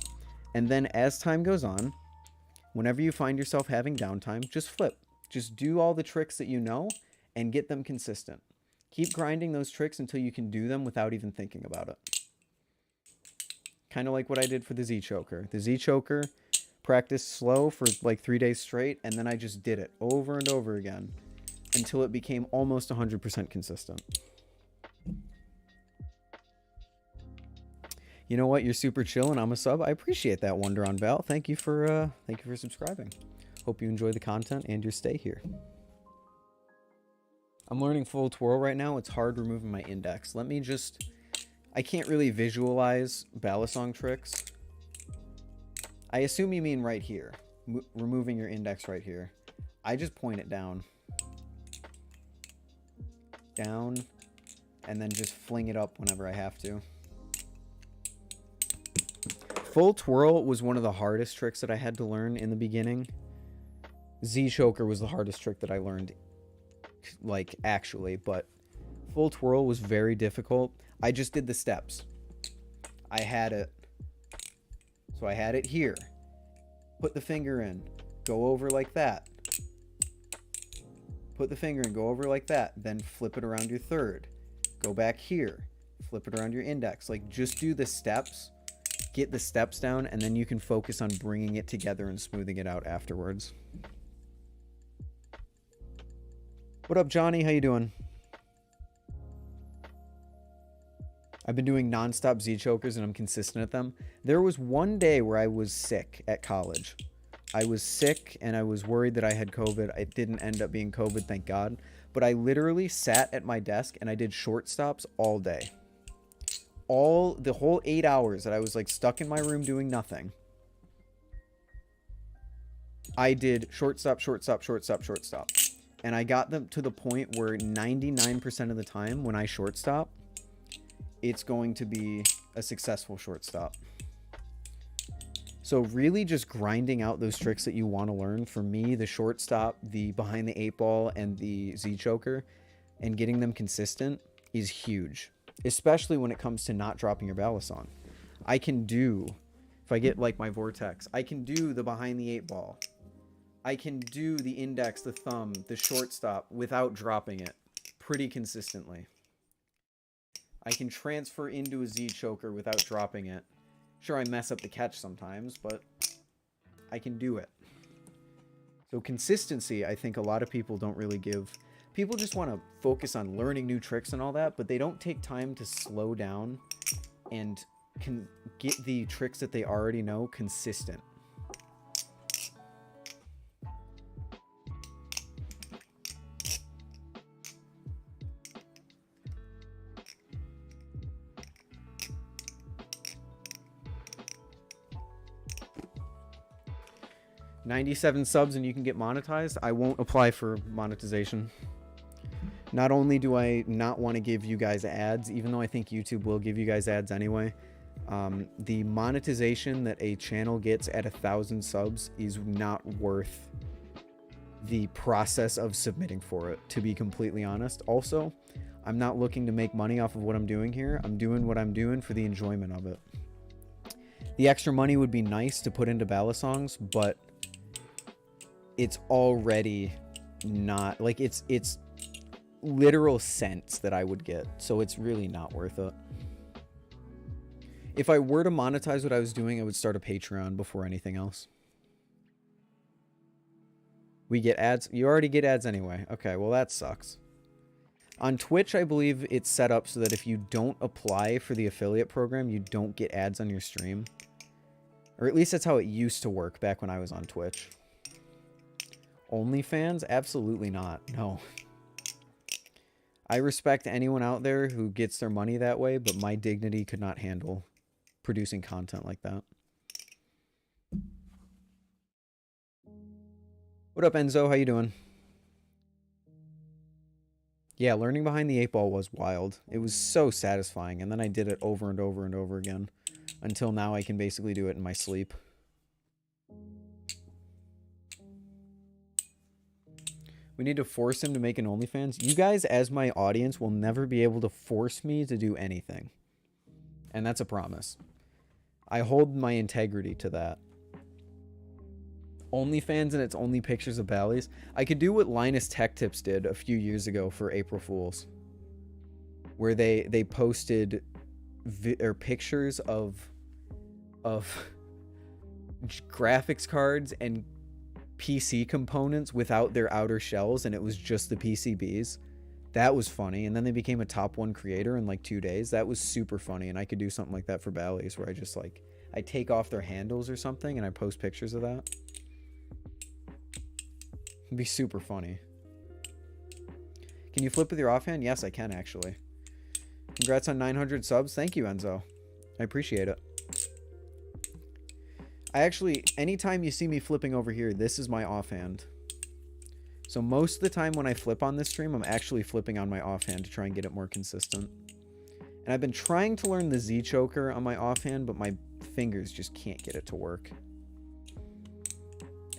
And then as time goes on, whenever you find yourself having downtime, just flip. Just do all the tricks that you know and get them consistent. Keep grinding those tricks until you can do them without even thinking about it. Kind of like what I did for the Z-Choker. The Z-Choker, practiced slow for like 3 days straight, and then I just did it over and over again until it became almost 100% consistent. You know what? You're super chill and I'm a sub. I appreciate that, Wonder on Val. Thank you for subscribing. Hope you enjoy the content and your stay here. I'm learning full twirl right now. It's hard removing my index. Let me just... I can't really visualize balisong tricks. I assume you mean right here. Removing your index right here. I just point it down. Down. And then just fling it up whenever I have to. Full twirl was one of the hardest tricks that I had to learn in the beginning. Z-Choker was the hardest trick that I learned, like, actually, but full twirl was very difficult. I just did the steps. I had it. So I had it here. Put the finger in. Go over like that. Put the finger in. Go over like that. Then flip it around your third. Go back here. Flip it around your index. Like, just do the steps. Get the steps down, and then you can focus on bringing it together and smoothing it out afterwards. What up, Johnny? How you doing? I've been doing non-stop Z-Chokers, and I'm consistent at them. There was one day where I was sick at college. I was sick, and I was worried that I had COVID. It didn't end up being COVID, thank God. But I literally sat at my desk, and I did short stops all day. The whole 8 hours that I was like stuck in my room doing nothing, I did short stop, short stop, short stop, short stop. And I got them to the point where 99% of the time when I short stop, it's going to be a successful short stop. So really just grinding out those tricks that you want to learn. For me, the short stop, the behind the 8-ball, and the Z-Choker, and getting them consistent is huge. Especially when it comes to not dropping your balisong. I can do If I get like my vortex, I can do the behind the 8-ball. I can do the index, the thumb, the shortstop without dropping it pretty consistently. I can transfer into a Z choker without dropping it. Sure, I mess up the catch sometimes, but I can do it. So consistency, I think a lot of people don't really give. People just want to focus on learning new tricks and all that, but they don't take time to slow down and can get the tricks that they already know consistent. $97 subs and you can get monetized. I won't apply for monetization. Not only do I not want to give you guys ads, even though I think YouTube will give you guys ads anyway, the monetization that a channel gets at 1,000 subs is not worth the process of submitting for it, to be completely honest. Also, I'm not looking to make money off of what I'm doing here. I'm doing what I'm doing for the enjoyment of it. The extra money would be nice to put into balisongs, but it's already not, like, it's literal cents that I would get, so it's really not worth it. If I were to monetize what I was doing, I would start a Patreon before anything else. We get ads. You already get ads anyway. Okay, well that sucks. On Twitch, I believe it's set up so that if you don't apply for the affiliate program, you don't get ads on your stream. Or at least that's how it used to work back when I was on Twitch. OnlyFans? Absolutely not. No. I respect anyone out there who gets their money that way, but my dignity could not handle producing content like that. What up, Enzo? How you doing? Yeah, learning behind the 8-ball was wild. It was so satisfying, and then I did it over and over and over again. Until now, I can basically do it in my sleep. We need to force him to make an OnlyFans. You guys, as my audience, will never be able to force me to do anything. And that's a promise. I hold my integrity to that. OnlyFans and it's only pictures of Bally's. I could do what Linus Tech Tips did a few years ago for April Fools. Where they posted pictures of graphics cards and PC components without their outer shells, and it was just the PCBs. That was funny. And then they became a top 1 creator in like 2 days. That was super funny, and I could do something like that for Bally's, where I just like, I take off their handles or something and I post pictures of that. It'd be super funny. Can you flip with your offhand? Yes, I can actually. Congrats on 900 subs. Thank you, Enzo. I appreciate it. I actually, anytime you see me flipping over here, this is my offhand. So most of the time when I flip on this stream, I'm actually flipping on my offhand to try and get it more consistent. And I've been trying to learn the Z choker on my offhand, but my fingers just can't get it to work.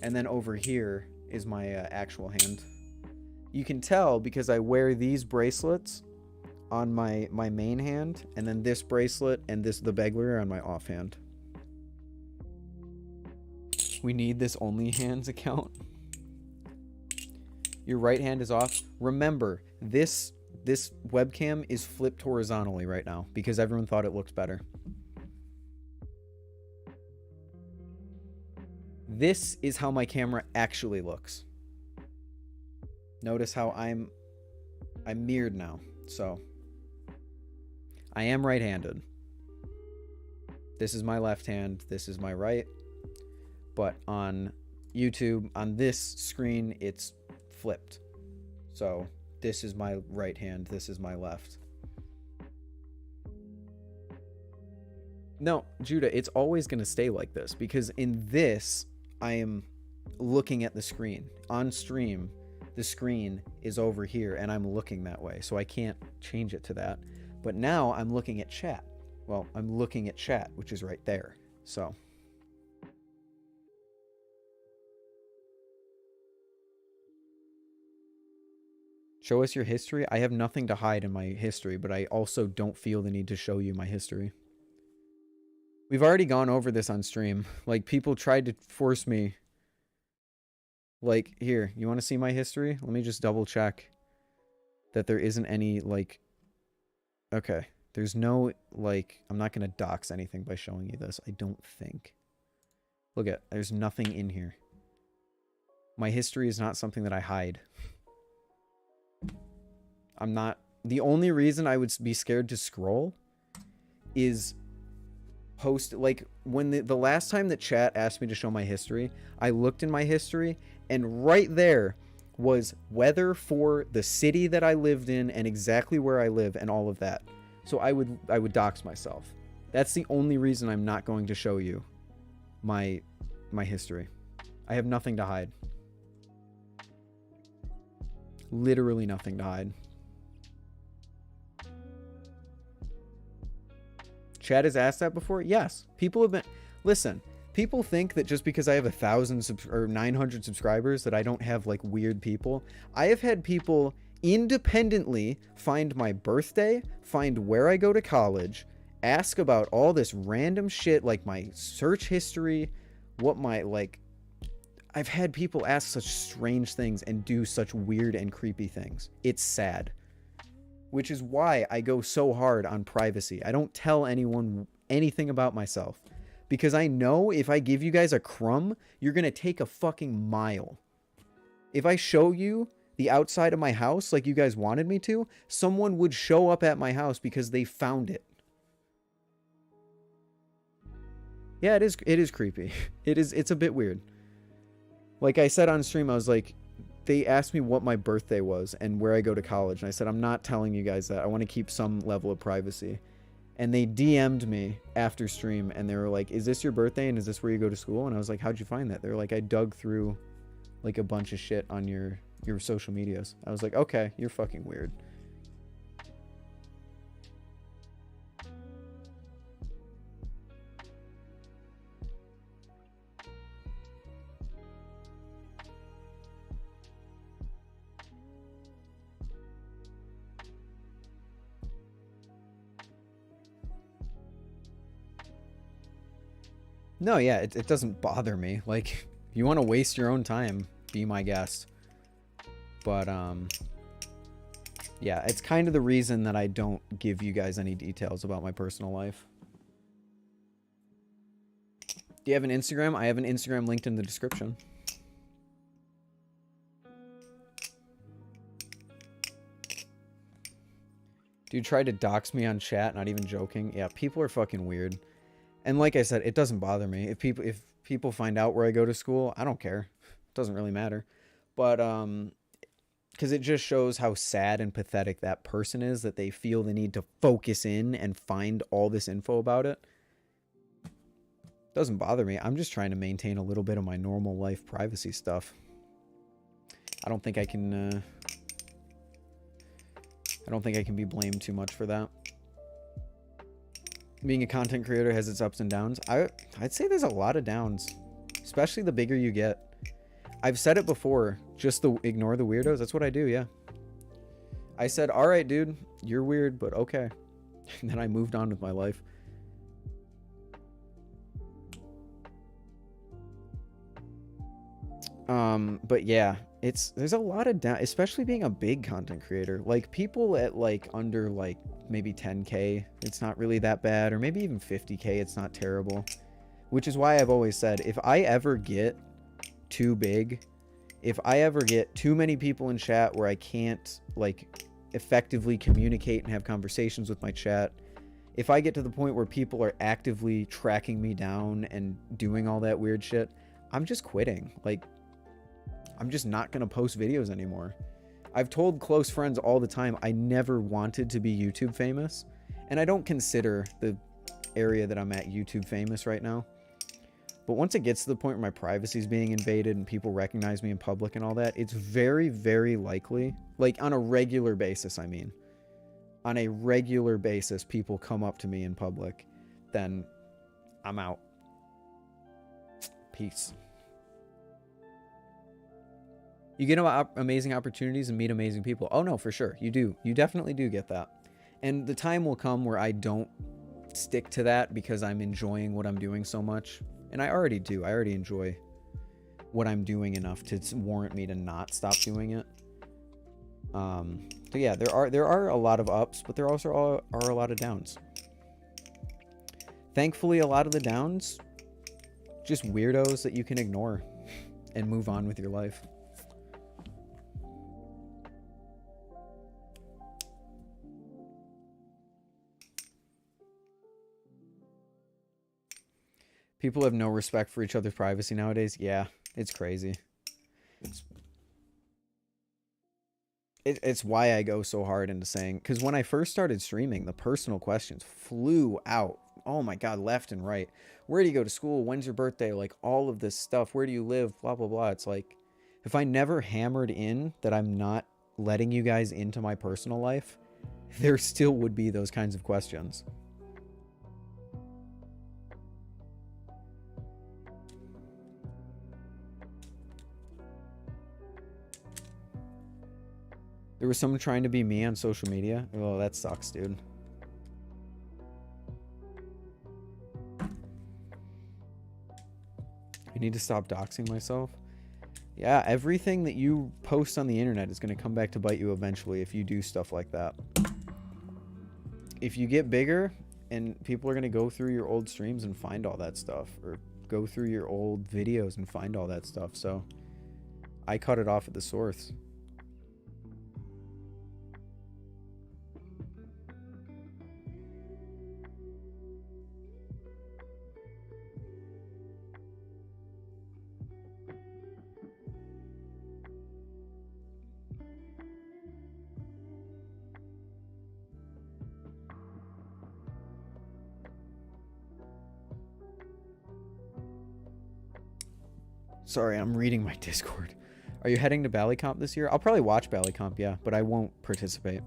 And then over here is my actual hand. You can tell because I wear these bracelets on my main hand, and then this bracelet and the begler on my offhand. We need this only hands account. Your right hand is off. Remember, this webcam is flipped horizontally right now because everyone thought it looked better. This is how my camera actually looks. Notice how I'm mirrored now. So I am right-handed. This is my left hand. This is my right. But on YouTube, on this screen, it's flipped. So this is my right hand. This is my left. No, Judah, it's always going to stay like this because in this, I am looking at the screen. On stream, the screen is over here and I'm looking that way. So I can't change it to that. But now I'm looking at chat. Well, I'm looking at chat, which is right there. So show us your history. I have nothing to hide in my history, but I also don't feel the need to show you my history. We've already gone over this on stream. Like, people tried to force me. Like, here, you want to see my history? Let me just double check that there isn't any, like... Okay. There's no, like... I'm not going to dox anything by showing you this. I don't think. Look at, there's nothing in here. My history is not something that I hide. I'm not... The only reason I would be scared to scroll is... post, like, when the last time that chat asked me to show my history, I looked in my history, and right there was weather for the city that I lived in and exactly where I live and all of that. So I would dox myself. That's the only reason I'm not going to show you my history. I have nothing to hide. Literally nothing to hide. Chad has asked that before? Yes. People have been... Listen, people think that just because I have 1,000 or 900 subscribers that I don't have, like, weird people. I have had people independently find my birthday, find where I go to college, ask about all this random shit, like my search history, what my, like... I've had people ask such strange things and do such weird and creepy things. It's sad. Which is why I go so hard on privacy. I don't tell anyone anything about myself. Because I know if I give you guys a crumb, you're going to take a fucking mile. If I show you the outside of my house like you guys wanted me to, someone would show up at my house because they found it. Yeah, it is creepy. It's a bit weird. Like I said on stream, I was like, they asked me what my birthday was and where I go to college. And I said, I'm not telling you guys that. I want to keep some level of privacy. And they DM'd me after stream and they were like, is this your birthday and is this where you go to school? And I was like, how'd you find that? They were like, I dug through like a bunch of shit on your social medias. I was like, okay, you're fucking weird. No, yeah, it doesn't bother me. Like, if you want to waste your own time, be my guest. But, yeah, it's kind of the reason that I don't give you guys any details about my personal life. Do you have an Instagram? I have an Instagram linked in the description. Dude tried to dox me on chat, not even joking. Yeah, people are fucking weird. And like I said, it doesn't bother me. If people find out where I go to school, I don't care. It doesn't really matter. But because it just shows how sad and pathetic that person is, that they feel the need to focus in and find all this info about it. Doesn't bother me. I'm just trying to maintain a little bit of my normal life privacy stuff. I don't think I can be blamed too much for that. Being a content creator has its ups and downs. I'd say there's a lot of downs, especially the bigger you get. I've said it before, just ignore the weirdos. That's what I do, yeah. I said, all right, dude, you're weird, but okay. And then I moved on with my life. But yeah, there's a lot of down, especially being a big content creator. Like people at like under like maybe 10K, it's not really that bad, or maybe even 50K, it's not terrible. Which is why I've always said, if I ever get too big, if I ever get too many people in chat where I can't like effectively communicate and have conversations with my chat, if I get to the point where people are actively tracking me down and doing all that weird shit, I'm just quitting. Like, I'm just not going to post videos anymore. I've told close friends all the time I never wanted to be YouTube famous. And I don't consider the area that I'm at YouTube famous right now. But once it gets to the point where my privacy is being invaded and people recognize me in public and all that, it's very, very likely, like on a regular basis, I mean. On a regular basis, people come up to me in public, then I'm out. Peace. You get amazing opportunities and meet amazing people. Oh no, for sure. You do. You definitely do get that. And the time will come where I don't stick to that because I'm enjoying what I'm doing so much. And I already do. I already enjoy what I'm doing enough to warrant me to not stop doing it. So yeah, there are a lot of ups, but there also are a lot of downs. Thankfully, a lot of the downs, just weirdos that you can ignore and move on with your life. People have no respect for each other's privacy nowadays. Yeah, it's crazy. It's why I go so hard into saying, because when I first started streaming, the personal questions flew out. Oh my God, left and right. Where do you go to school? When's your birthday? Like all of this stuff. Where do you live? Blah, blah, blah. It's like, if I never hammered in that I'm not letting you guys into my personal life, there still would be those kinds of questions. There was someone trying to be me on social media. Oh, that sucks, dude. I need to stop doxing myself. Yeah, everything that you post on the internet is going to come back to bite you eventually if you do stuff like that. If you get bigger and people are going to go through your old streams and find all that stuff, or go through your old videos and find all that stuff. So I cut it off at the source. Sorry, I'm reading my Discord. Are you heading to BallyComp this year? I'll probably watch BallyComp, yeah, but I won't participate.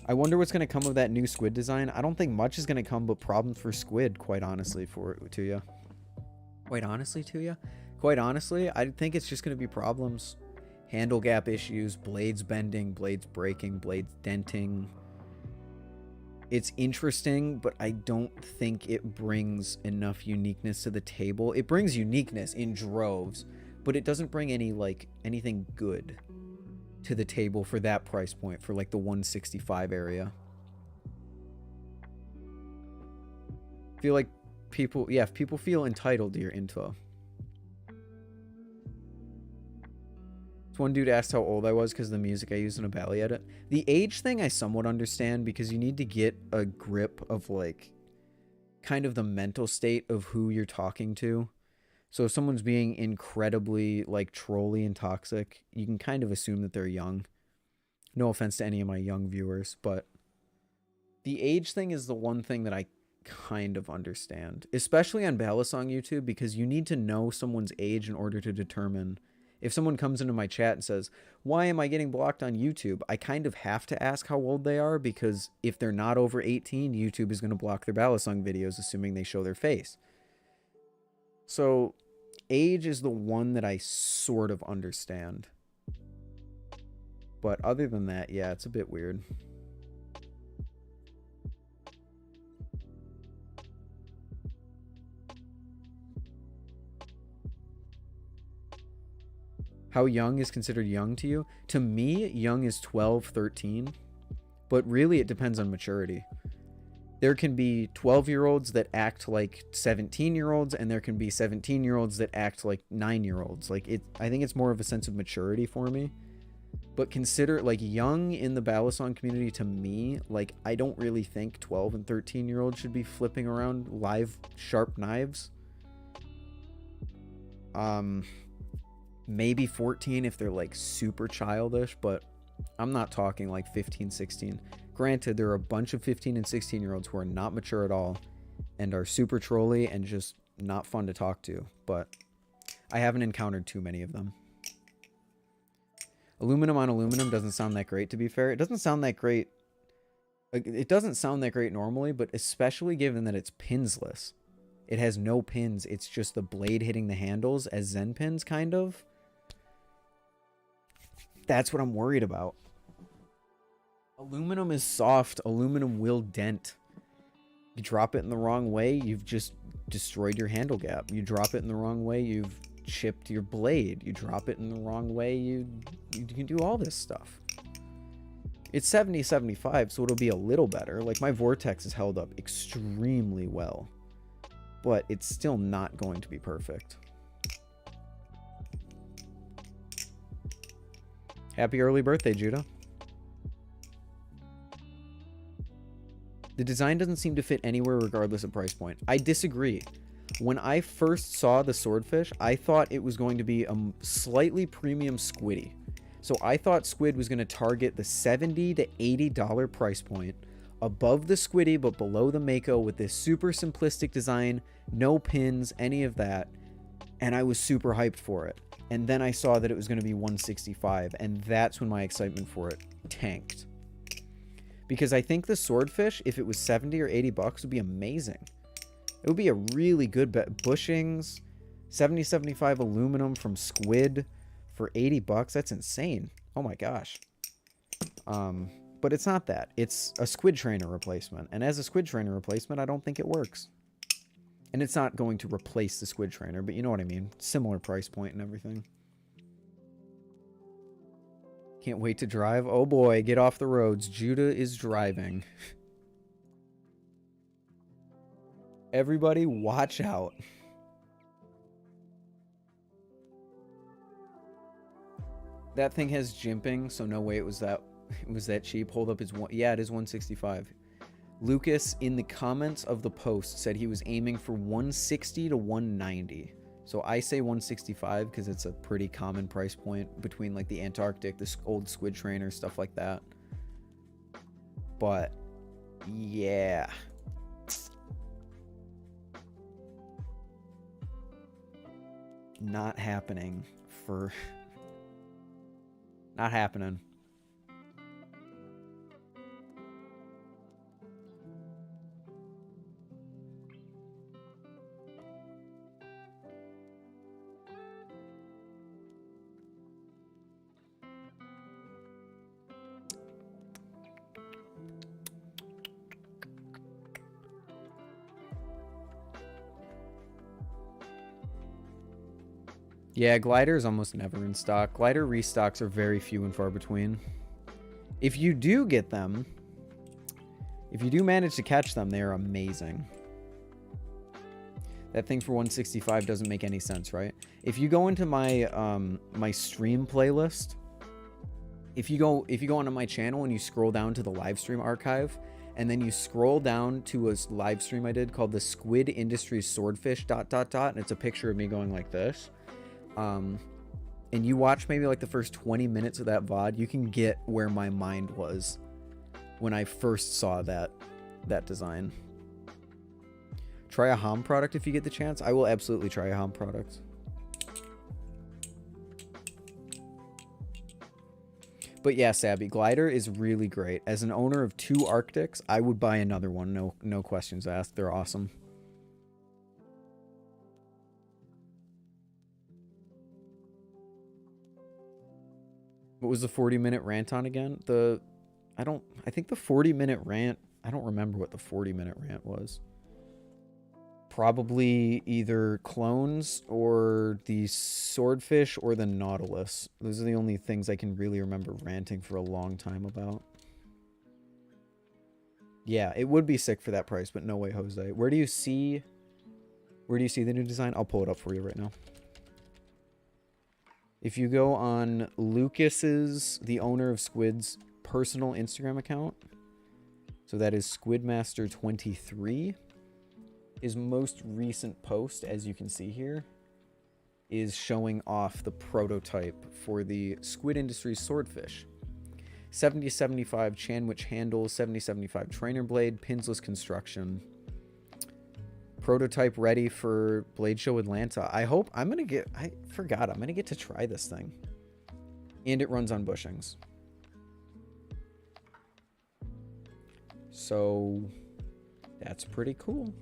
I wonder what's going to come of that new squid design. I don't think much is going to come but problems for squid, quite honestly, to you. Quite honestly, I think it's just going to be problems. Handle gap issues, blades bending, blades breaking, blades denting. It's interesting, but I don't think it brings enough uniqueness to the table. It brings uniqueness in droves, but it doesn't bring anything good to the table for that price point, for like the 165 area. I feel like people, yeah, if people feel entitled to your info. One dude asked how old I was because of the music I used in a Bally edit. The age thing I somewhat understand, because you need to get a grip of like kind of the mental state of who you're talking to. So if someone's being incredibly like trolly and toxic, you can kind of assume that they're young. No offense to any of my young viewers, but the age thing is the one thing that I kind of understand, especially on balisong YouTube, because you need to know someone's age in order to determine. If someone comes into my chat and says, why am I getting blocked on YouTube? I kind of have to ask how old they are, because if they're not over 18, YouTube is going to block their balisong videos, assuming they show their face. So age is the one that I sort of understand. But other than that, yeah, it's a bit weird. How young is considered young to you? To me, young is 12, 13. But really, it depends on maturity. There can be 12-year-olds that act like 17-year-olds, and there can be 17-year-olds that act like 9-year-olds. Like, I think it's more of a sense of maturity for me. But consider, like, young in the balisong community, to me, like, I don't really think 12 and 13-year-olds should be flipping around live sharp knives. Maybe 14 if they're like super childish, but I'm not talking like 15, 16. Granted, there are a bunch of 15 and 16-year-olds who are not mature at all and are super trolly and just not fun to talk to, but I haven't encountered too many of them. Aluminum on aluminum doesn't sound that great, to be fair. It doesn't sound that great. It doesn't sound that great normally, but especially given that it's pinsless. It has no pins. It's just the blade hitting the handles as Zen pins, kind of. That's what I'm worried about. Aluminum is soft. Aluminum will dent. You drop it in the wrong way, you've just destroyed your handle gap. You drop it in the wrong way, you've chipped your blade. You drop it in the wrong way, you can do all this stuff. It's 70-75, so it'll be a little better. Like, my Vortex is held up extremely well, but it's still not going to be perfect. Happy early birthday, Judah. The design doesn't seem to fit anywhere regardless of price point. I disagree. When I first saw the swordfish, I thought it was going to be a slightly premium squiddy. So I thought squid was going to target the $70 to $80 price point, above the squiddy but below the mako, with this super simplistic design, no pins, any of that. And I was super hyped for it. And then I saw that it was going to be $165, and that's when my excitement for it tanked. Because I think the swordfish, if it was 70 or 80 bucks, would be amazing. It would be a really good bet. Bushings, 70-75 aluminum from squid for 80 bucks. That's insane. Oh my gosh. But it's not that. It's a squid trainer replacement. And as a squid trainer replacement, I don't think it works. And it's not going to replace the squid trainer, but you know what I mean. Similar price point and everything. Can't wait to drive. Oh boy, get off the roads. Judah is driving. Everybody watch out. That thing has jimping, so no way it was that cheap. Hold up, yeah, it is 165. Lucas in the comments of the post said he was aiming for 160 to 190. So I say 165 because it's a pretty common price point between like the Antarctic, the old squid trainer, stuff like that. But yeah. Not happening for... Not happening. Yeah, Glidr is almost never in stock. Glidr restocks are very few and far between. If you do get them, if you do manage to catch them, they are amazing. That thing for 165 doesn't make any sense, right? If you go into my my stream playlist, if you go onto my channel and you scroll down to the live stream archive, and then you scroll down to a live stream I did called the Squid Industries Swordfish ... and it's a picture of me going like this. And you watch maybe like the first 20 minutes of that VOD, you can get where my mind was when I first saw that design. Try a Hom product if you get the chance. I will absolutely try a Hom product. But yeah, Sabby, Glidr is really great. As an owner of 2 Arctics, I would buy another one. No questions asked. They're awesome. What was the 40-minute rant on again? I think the 40-minute rant, I don't remember what the 40-minute rant was. Probably either clones or the swordfish or the Nautilus. Those are the only things I can really remember ranting for a long time about. Yeah, it would be sick for that price, but no way, Jose. Where do you see the new design? I'll pull it up for you right now. If you go on Lucas's, the owner of Squid's personal Instagram account, so that is Squidmaster23, his most recent post, as you can see here, is showing off the prototype for the Squid Industries Swordfish. 70-75 Chanwich handle, 70-75 trainer blade, pinsless construction. Prototype ready for Blade Show Atlanta. I forgot, I'm gonna get to try this thing. And it runs on bushings. So that's pretty cool.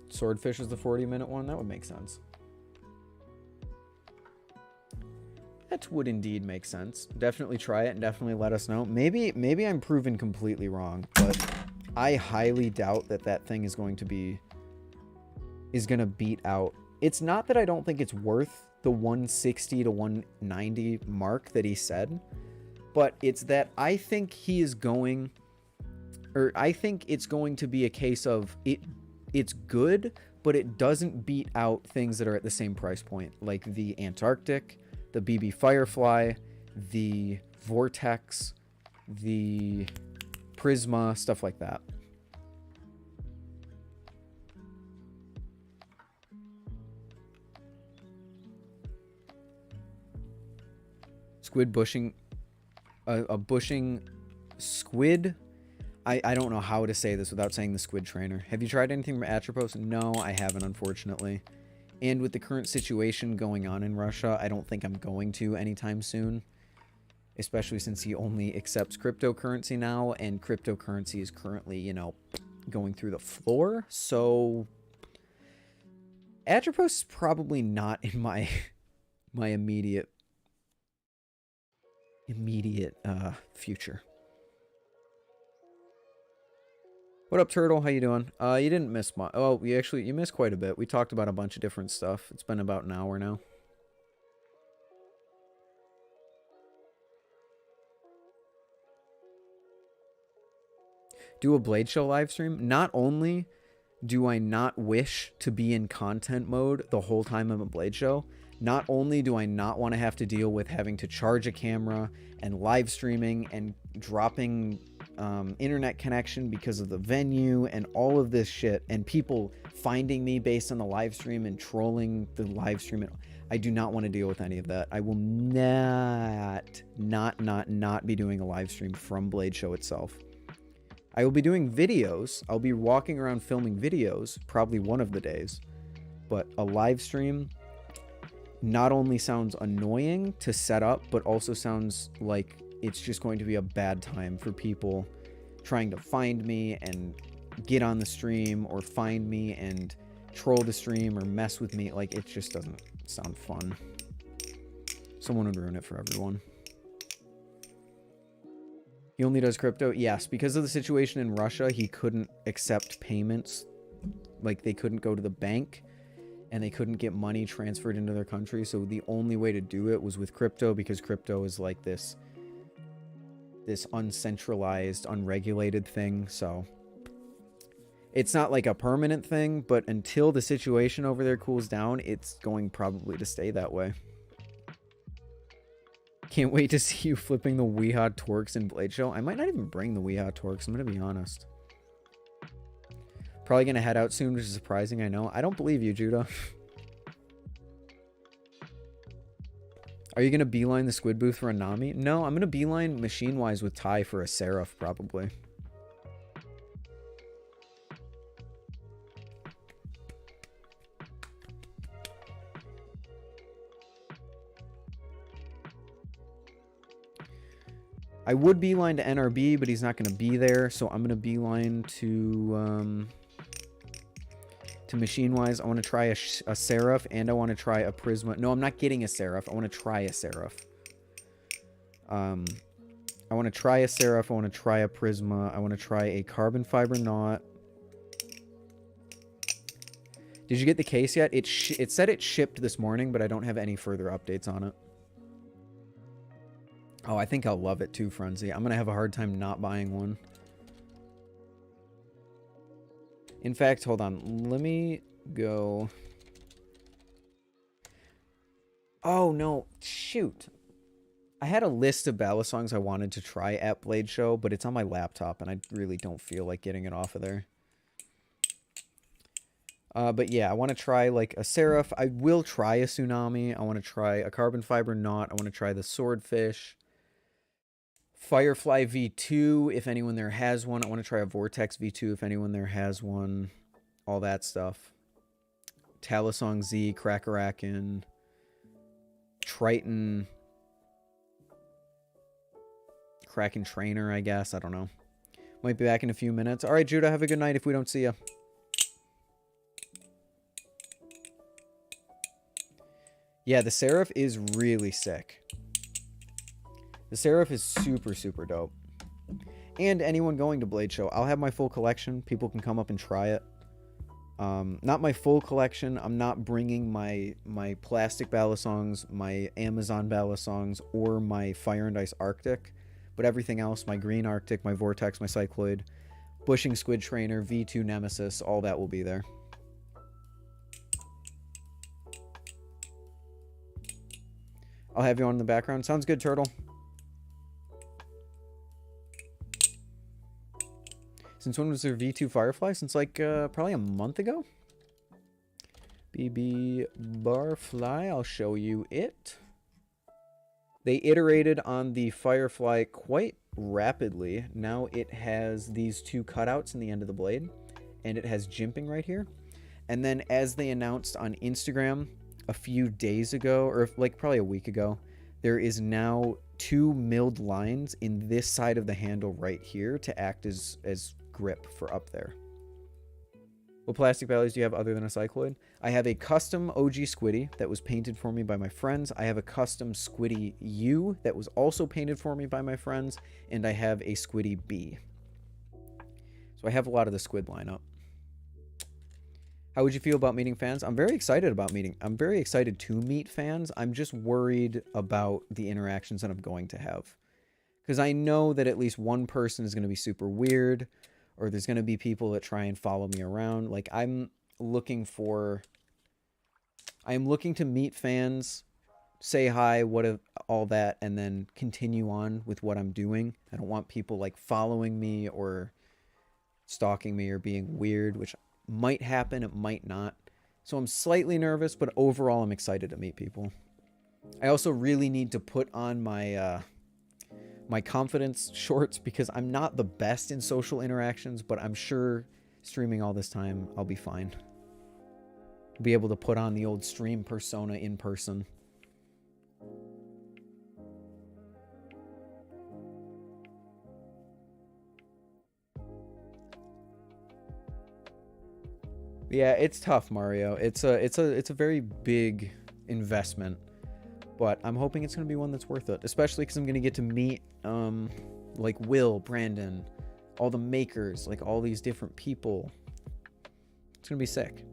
Swordfish is the 40-minute one. That would make sense. That would indeed make sense. Definitely try it and definitely let us know. Maybe I'm proven completely wrong, but I highly doubt that that thing is going to beat out. It's not that I don't think it's worth the 160 to 190 mark that he said, but it's that I think he is going, or I think it's going to be a case of it's good, but it doesn't beat out things that are at the same price point, like the Antarctic, the BB Firefly, the Vortex, the Prisma, stuff like that. Squid bushing, a bushing squid. I don't know how to say this without saying the squid trainer. Have you tried anything from Atropos? No, I haven't, unfortunately. And with the current situation going on in Russia, I don't think I'm going to anytime soon. Especially since he only accepts cryptocurrency now, and cryptocurrency is currently, you know, going through the floor. So Atropos is probably not in my immediate future. What up, Turtle? How you doing? You didn't miss much. Oh, you missed quite a bit. We talked about a bunch of different stuff. It's been about an hour now. Do a Blade Show live stream. Not only do I not wish to be in content mode the whole time I'm a Blade Show, not only do I not want to have to deal with having to charge a camera and live streaming and dropping internet connection because of the venue and all of this shit, and people finding me based on the live stream and trolling the live stream. I do not want to deal with any of that. I will not be doing a live stream from Blade Show itself. I will be doing videos. I'll be walking around filming videos probably one of the days, but a live stream not only sounds annoying to set up, but also sounds like it's just going to be a bad time for people trying to find me and get on the stream, or find me and troll the stream or mess with me. Like, it just doesn't sound fun. Someone would ruin it for everyone. He only does crypto? Yes, because of the situation in Russia, he couldn't accept payments. Like, they couldn't go to the bank, and they couldn't get money transferred into their country, so the only way to do it was with crypto, because crypto is like this uncentralized, unregulated thing. So it's not like a permanent thing, but until the situation over there cools down, it's going probably to stay that way. Can't wait to see you flipping the Weehaw Torques in Blade Show. I might not even bring the Weehaw Torques, I'm gonna be honest. Probably gonna head out soon, which is surprising, I know. I don't believe you, Judah. Are you gonna beeline the squid booth for a Nami? No, I'm gonna beeline machine-wise with Ty for a Seraph, probably. I would beeline to NRB, but he's not going to be there, so I'm going to beeline to machine-wise. I want to try a Seraph, and I want to try a Prisma. No, I'm not getting a Seraph. I want to try a Seraph. I want to try a Seraph. I want to try a Prisma. I want to try a carbon fiber knot. Did you get the case yet? It said it shipped this morning, but I don't have any further updates on it. Oh, I think I'll love it too, Frenzy. I'm going to have a hard time not buying one. In fact, hold on. Let me go. Oh, no. Shoot. I had a list of balisongs I wanted to try at Blade Show, but it's on my laptop, and I really don't feel like getting it off of there. But yeah, I want to try like a Seraph. I will try a Tsunami. I want to try a carbon fiber knot. I want to try the Swordfish. Firefly V2, if anyone there has one. I want to try a Vortex V2, if anyone there has one. All that stuff. Talisong Z, Crackerakin, Triton, Kraken Trainer, I guess. I don't know. Might be back in a few minutes. All right, Judah, have a good night if we don't see you. Yeah, the Seraph is really sick. The Seraph is super, super dope. And anyone going to Blade Show, I'll have my full collection. People can come up and try it. Not my full collection. I'm not bringing my plastic balisongs, my Amazon balisongs, or my Fire and Ice Arctic. But everything else, my Green Arctic, my Vortex, my Cycloid, Bushing Squid Trainer, V2 Nemesis, all that will be there. I'll have you on in the background. Sounds good, Turtle. Since when was there V2 Firefly? Since like probably a month ago. BB Barfly, I'll show you it. They iterated on the Firefly quite rapidly. Now it has these two cutouts in the end of the blade, and it has jimping right here. And then as they announced on Instagram a few days ago, or like probably a week ago, there is now 2 milled lines in this side of the handle right here to act as grip for up there. What plastic bellies do you have other than a Cycloid? I have a custom OG Squiddy that was painted for me by my friends. I have a custom Squiddy U that was also painted for me by my friends. And I have a Squiddy B. So I have a lot of the squid lineup. How would you feel about meeting fans? I'm very excited to meet fans. I'm just worried about the interactions that I'm going to have. Because I know that at least one person is going to be super weird, or there's going to be people that try and follow me around. Like, I'm looking to meet fans, say hi, all that, and then continue on with what I'm doing. I don't want people, like, following me or stalking me or being weird, which might happen, it might not. So I'm slightly nervous, but overall I'm excited to meet people. I also really need to put on my my confidence shorts because I'm not the best in social interactions, but I'm sure streaming all this time I'll be fine. Be able to put on the old stream persona in person. Yeah, it's tough, Mario. It's a very big investment, but I'm hoping it's gonna be one that's worth it. Especially because I'm gonna get to meet like Will, Brandon, all the makers, like all these different people. It's gonna be sick.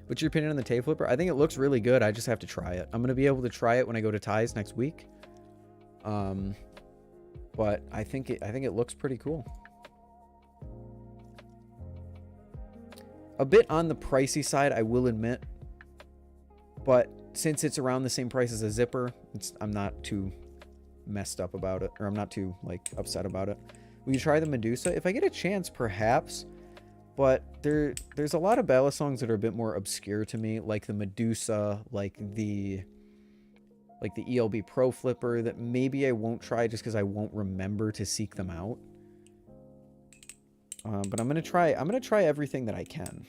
What's your opinion on the tape flipper? I think it looks really good. I just have to try it. I'm gonna be able to try it when I go to Ty's next week. But I think it looks pretty cool. A bit on the pricey side, I will admit. But since it's around the same price as a zipper, I'm not too messed up about it. Or I'm not too, like, upset about it. Will you try the Medusa? If I get a chance, perhaps. But there's a lot of balisongs that are a bit more obscure to me. Like the Medusa, like the ELB Pro Flipper, that maybe I won't try just because I won't remember to seek them out. But I'm gonna try everything that I can.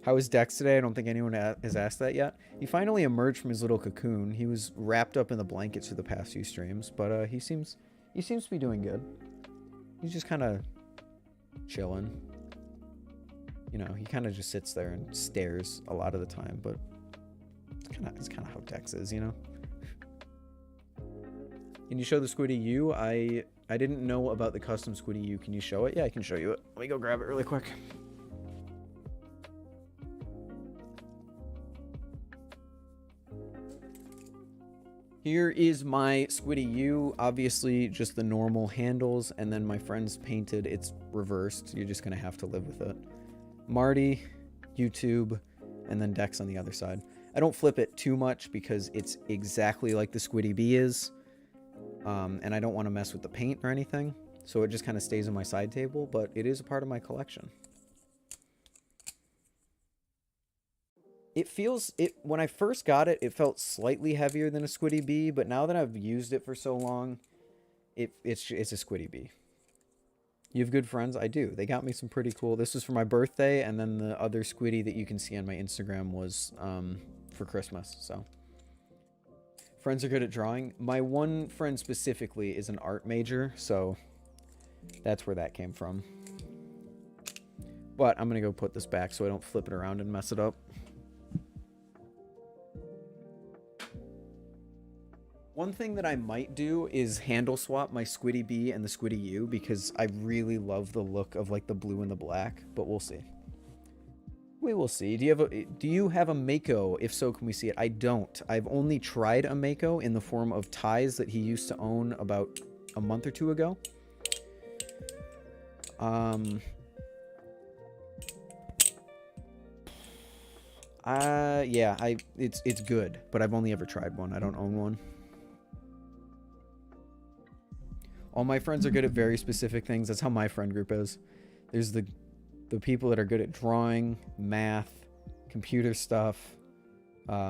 How is Dex today? I don't think anyone has asked that yet. He finally emerged from his little cocoon. He was wrapped up in the blankets for the past few streams, but he seems to be doing good. He's just kind of chilling. You know, he kind of just sits there and stares a lot of the time, but it's kind of how Dex is, you know. Can you show the Squiddy U? I didn't know about the custom Squiddy U. Can you show it? Yeah, I can show you it. Let me go grab it really quick. Here is my Squiddy U. Obviously, just the normal handles, and then my friend's painted. It's reversed. You're just going to have to live with it. Marty, YouTube, and then Dex on the other side. I don't flip it too much because it's exactly like the Squiddy B is. And I don't want to mess with the paint or anything. So it just kind of stays on my side table, but it is a part of my collection. When I first got it, it felt slightly heavier than a Squiddy B, but now that I've used it for so long, it's a Squiddy B. You have good friends? I do. They got me some pretty cool. This was for my birthday, and then the other Squiddy that you can see on my Instagram was for Christmas, so. Friends are good at drawing. My one friend specifically is an art major, so that's where that came from. But I'm going to go put this back so I don't flip it around and mess it up. One thing that I might do is handle swap my Squiddy B and the Squiddy U because I really love the look of like the blue and the black, but we'll see. We will see. Do you have a Mako? If so, can we see it? I don't. I've only tried a Mako in the form of ties that he used to own about a month or two ago. Yeah, it's good, but I've only ever tried one. I don't own one. All my friends are good at very specific things. That's how my friend group is. There's the people that are good at drawing, math, computer stuff,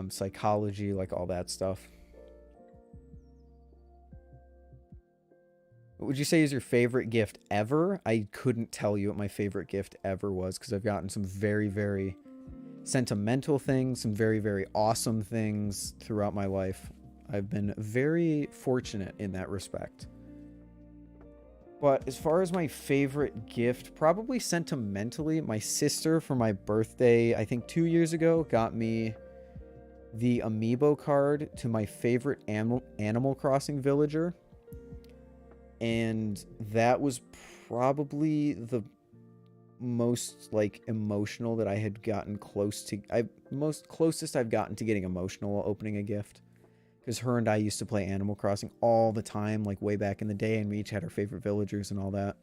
psychology, like all that stuff. What would you say is your favorite gift ever? I couldn't tell you what my favorite gift ever was because I've gotten some very, very sentimental things, some very, very awesome things throughout my life. I've been very fortunate in that respect. But as far as my favorite gift, probably sentimentally, my sister for my birthday, I think 2 years ago, got me the amiibo card to my favorite Animal Crossing villager. And that was probably the most like emotional that I had gotten close to. Closest I've gotten to getting emotional while opening a gift. Because her and I used to play Animal Crossing all the time, like way back in the day, and we each had our favorite villagers and all that.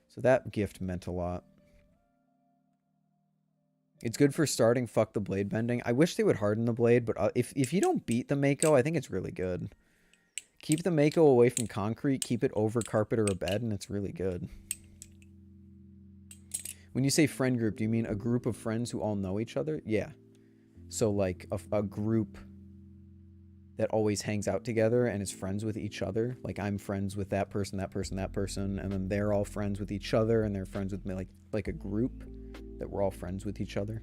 So that gift meant a lot. It's good for starting Fuck the Blade bending. I wish they would harden the blade, but if you don't beat the Mako, I think it's really good. Keep the Mako away from concrete, keep it over carpet or a bed, and it's really good. When you say friend group, do you mean a group of friends who all know each other? Yeah. So like a group that always hangs out together and is friends with each other. Like I'm friends with that person, that person, that person, and then they're all friends with each other and they're friends with me, like a group that we're all friends with each other.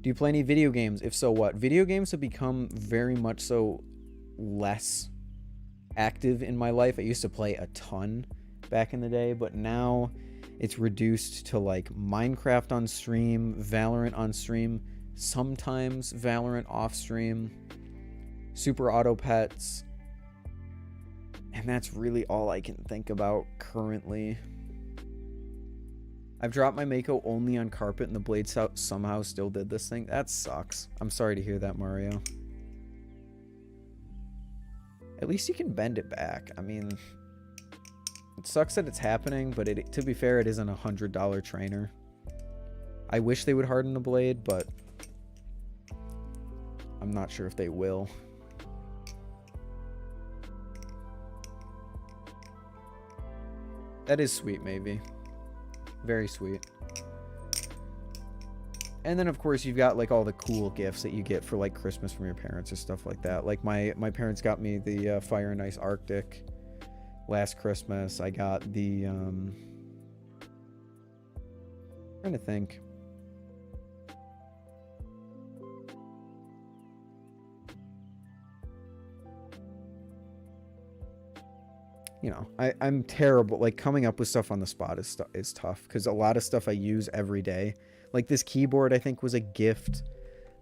Do you play any video games? If so, what? Video games have become very much so less active in my life. I used to play a ton back in the day, but now it's reduced to like Minecraft on stream, Valorant on stream, sometimes Valorant off stream, Super Auto Pets, and that's really all I can think about currently. I've dropped my Mako only on carpet and the blade somehow still did this thing. That sucks. I'm sorry to hear that, Mario. At least you can bend it back. I mean, it sucks that it's happening, but to be fair, it isn't a $100 trainer. I wish they would harden the blade, but I'm not sure if they will. That is sweet, maybe. Very sweet. And then, of course, you've got, like, all the cool gifts that you get for, like, Christmas from your parents or stuff like that. Like, my parents got me the Fire and Ice Arctic last Christmas. I got the, trying to think. You know, I'm terrible. Like, coming up with stuff on the spot is tough because a lot of stuff I use every day. Like, this keyboard, I think, was a gift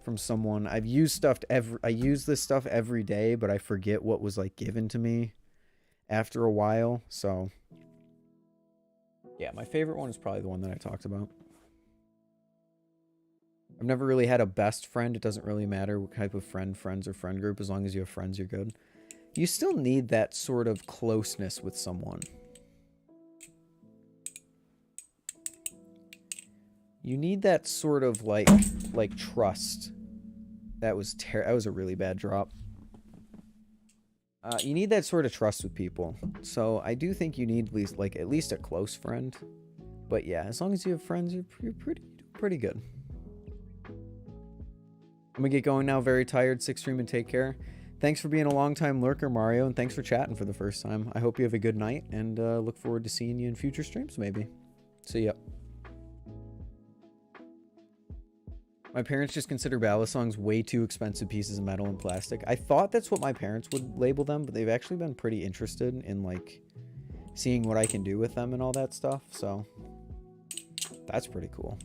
from someone. I use this stuff every day, but I forget what was, like, given to me after a while. So, yeah, my favorite one is probably the one that I talked about. I've never really had a best friend. It doesn't really matter what type of friends or friend group. As long as you have friends, you're good. You still need that sort of closeness with someone. You need that sort of like trust. That was a really bad drop. You need that sort of trust with people. So I do think you need at least a close friend. But yeah, as long as you have friends, you're pretty good. I'm gonna get going now. Very tired. Sick stream and take care. Thanks for being a long-time lurker, Mario, and thanks for chatting for the first time. I hope you have a good night, and look forward to seeing you in future streams, maybe. See ya. My parents just consider balisongs way too expensive pieces of metal and plastic. I thought that's what my parents would label them, but they've actually been pretty interested in, like, seeing what I can do with them and all that stuff, so that's pretty cool.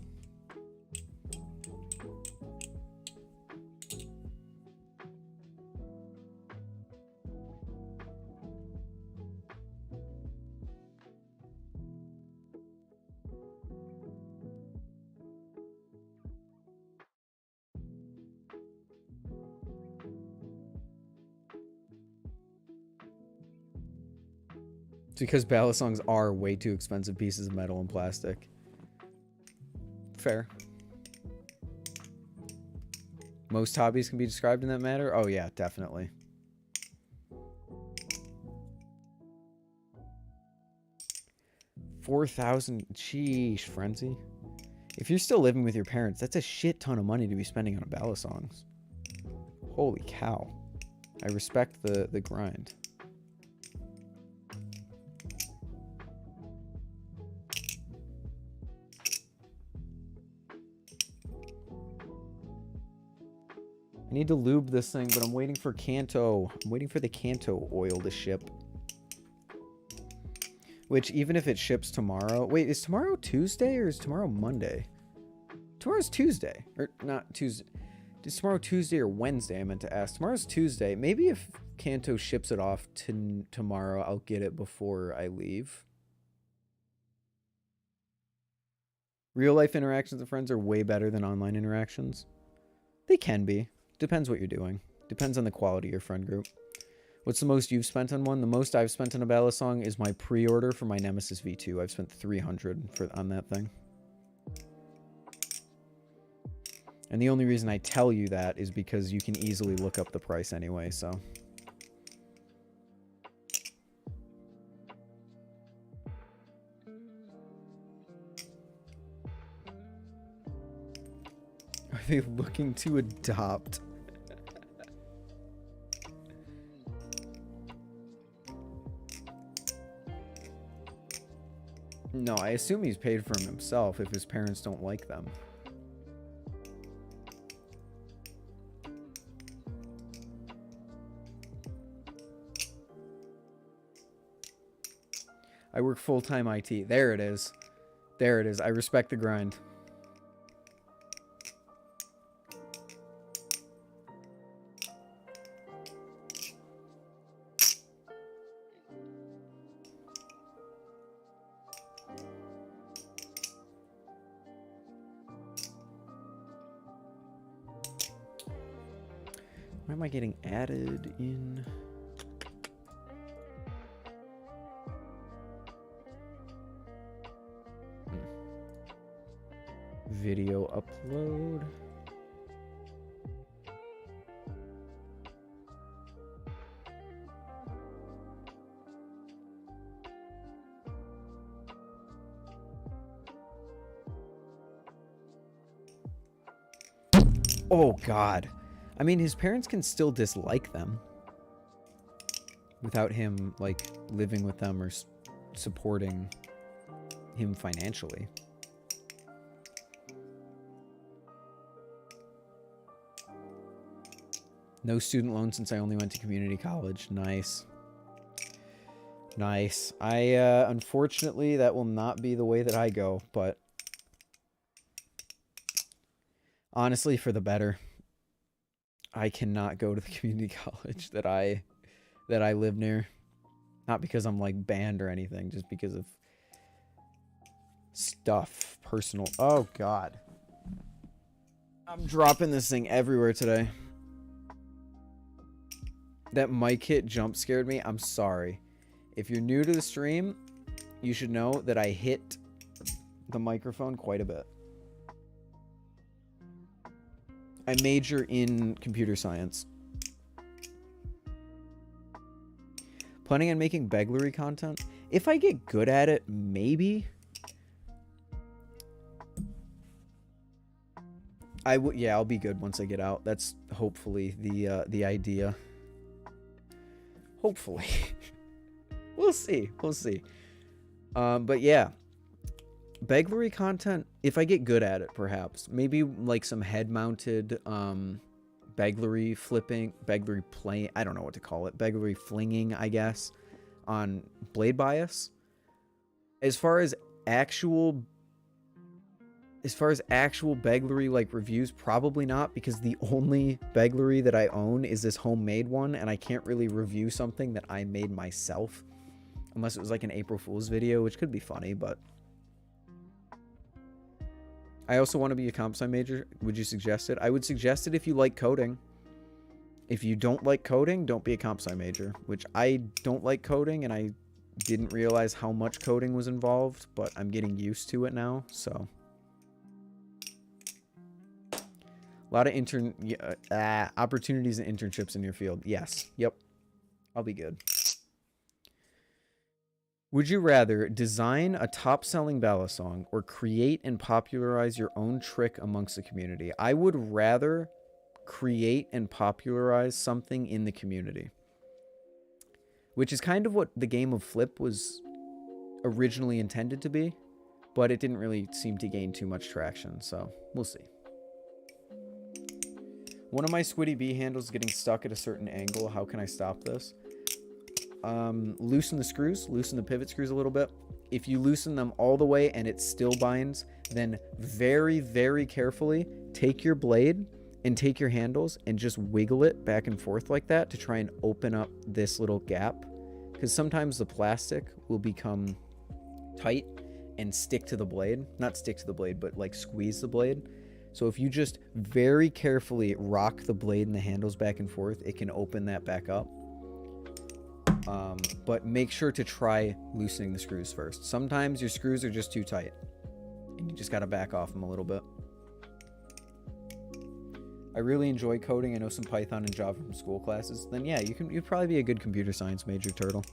It's because balisongs are way too expensive pieces of metal and plastic. Fair. Most hobbies can be described in that manner? Oh yeah, definitely. $4,000. Sheesh, frenzy. If you're still living with your parents, that's a shit ton of money to be spending on balisongs. Holy cow. I respect the grind. I need to lube this thing, but I'm waiting for Kanto. I'm waiting for the Kanto oil to ship. Which, even if it ships tomorrow... Wait, is tomorrow Tuesday or is tomorrow Monday? Tomorrow's Tuesday. Or, not Tuesday. Is tomorrow Tuesday or Wednesday, I meant to ask. Tomorrow's Tuesday. Maybe if Kanto ships it off to tomorrow, I'll get it before I leave. Real-life interactions with friends are way better than online interactions. They can be. Depends what you're doing. Depends on the quality of your friend group. What's the most you've spent on one? The most I've spent on a balisong is my pre-order for my Nemesis V2. I've spent $300 on that thing. And the only reason I tell you that is because you can easily look up the price anyway, so. Are they looking to adopt? No, I assume he's paid for them himself if his parents don't like them. I work full-time IT. There it is. There it is. I respect the grind. Why am I getting added in? Video upload. Oh God. I mean, his parents can still dislike them without him, like, living with them or supporting him financially. No student loan since I only went to community college. Nice. Nice. Unfortunately, that will not be the way that I go, but honestly, for the better. I cannot go to the community college that I live near. Not because I'm like banned or anything, just because of stuff, personal. Oh God. I'm dropping this thing everywhere today. That mic hit jump scared me. I'm sorry. If you're new to the stream, you should know that I hit the microphone quite a bit. I major in computer science. Planning on making beglery content? If I get good at it, maybe. Yeah, I'll be good once I get out. That's hopefully the idea. Hopefully. We'll see. We'll see. But yeah. Beglery content, if I get good at it, perhaps. Maybe like some head-mounted beglery flipping, beglery playing, I don't know what to call it. Beglery flinging, I guess, on blade bias. As far as actual beglery like reviews, probably not, because the only beglery that I own is this homemade one, and I can't really review something that I made myself unless it was like an April Fool's video, which could be funny, but I also want to be a comp sci major. Would you suggest it? I would suggest it if you like coding. If you don't like coding, don't be a comp sci major, which I don't like coding, and I didn't realize how much coding was involved, but I'm getting used to it now, so. A lot of opportunities and internships in your field. Yes. Yep. I'll be good. Would you rather design a top-selling balisong or create and popularize your own trick amongst the community? I would rather create and popularize something in the community, which is kind of what the game of Flip was originally intended to be, but it didn't really seem to gain too much traction, so we'll see. One of my Squiddy Bee handles is getting stuck at a certain angle. How can I stop this? Loosen the screws, loosen the pivot screws a little bit. If you loosen them all the way and it still binds, then very, very carefully take your blade and take your handles and just wiggle it back and forth like that to try and open up this little gap. Because sometimes the plastic will become tight and stick to the blade. Not stick to the blade, but like squeeze the blade. So if you just very carefully rock the blade and the handles back and forth, it can open that back up. But make sure to try loosening the screws first. Sometimes your screws are just too tight and you just got to back off them a little bit. I really enjoy coding. I know some Python and Java from school classes. Then yeah, you'd probably be a good computer science major, Turtle.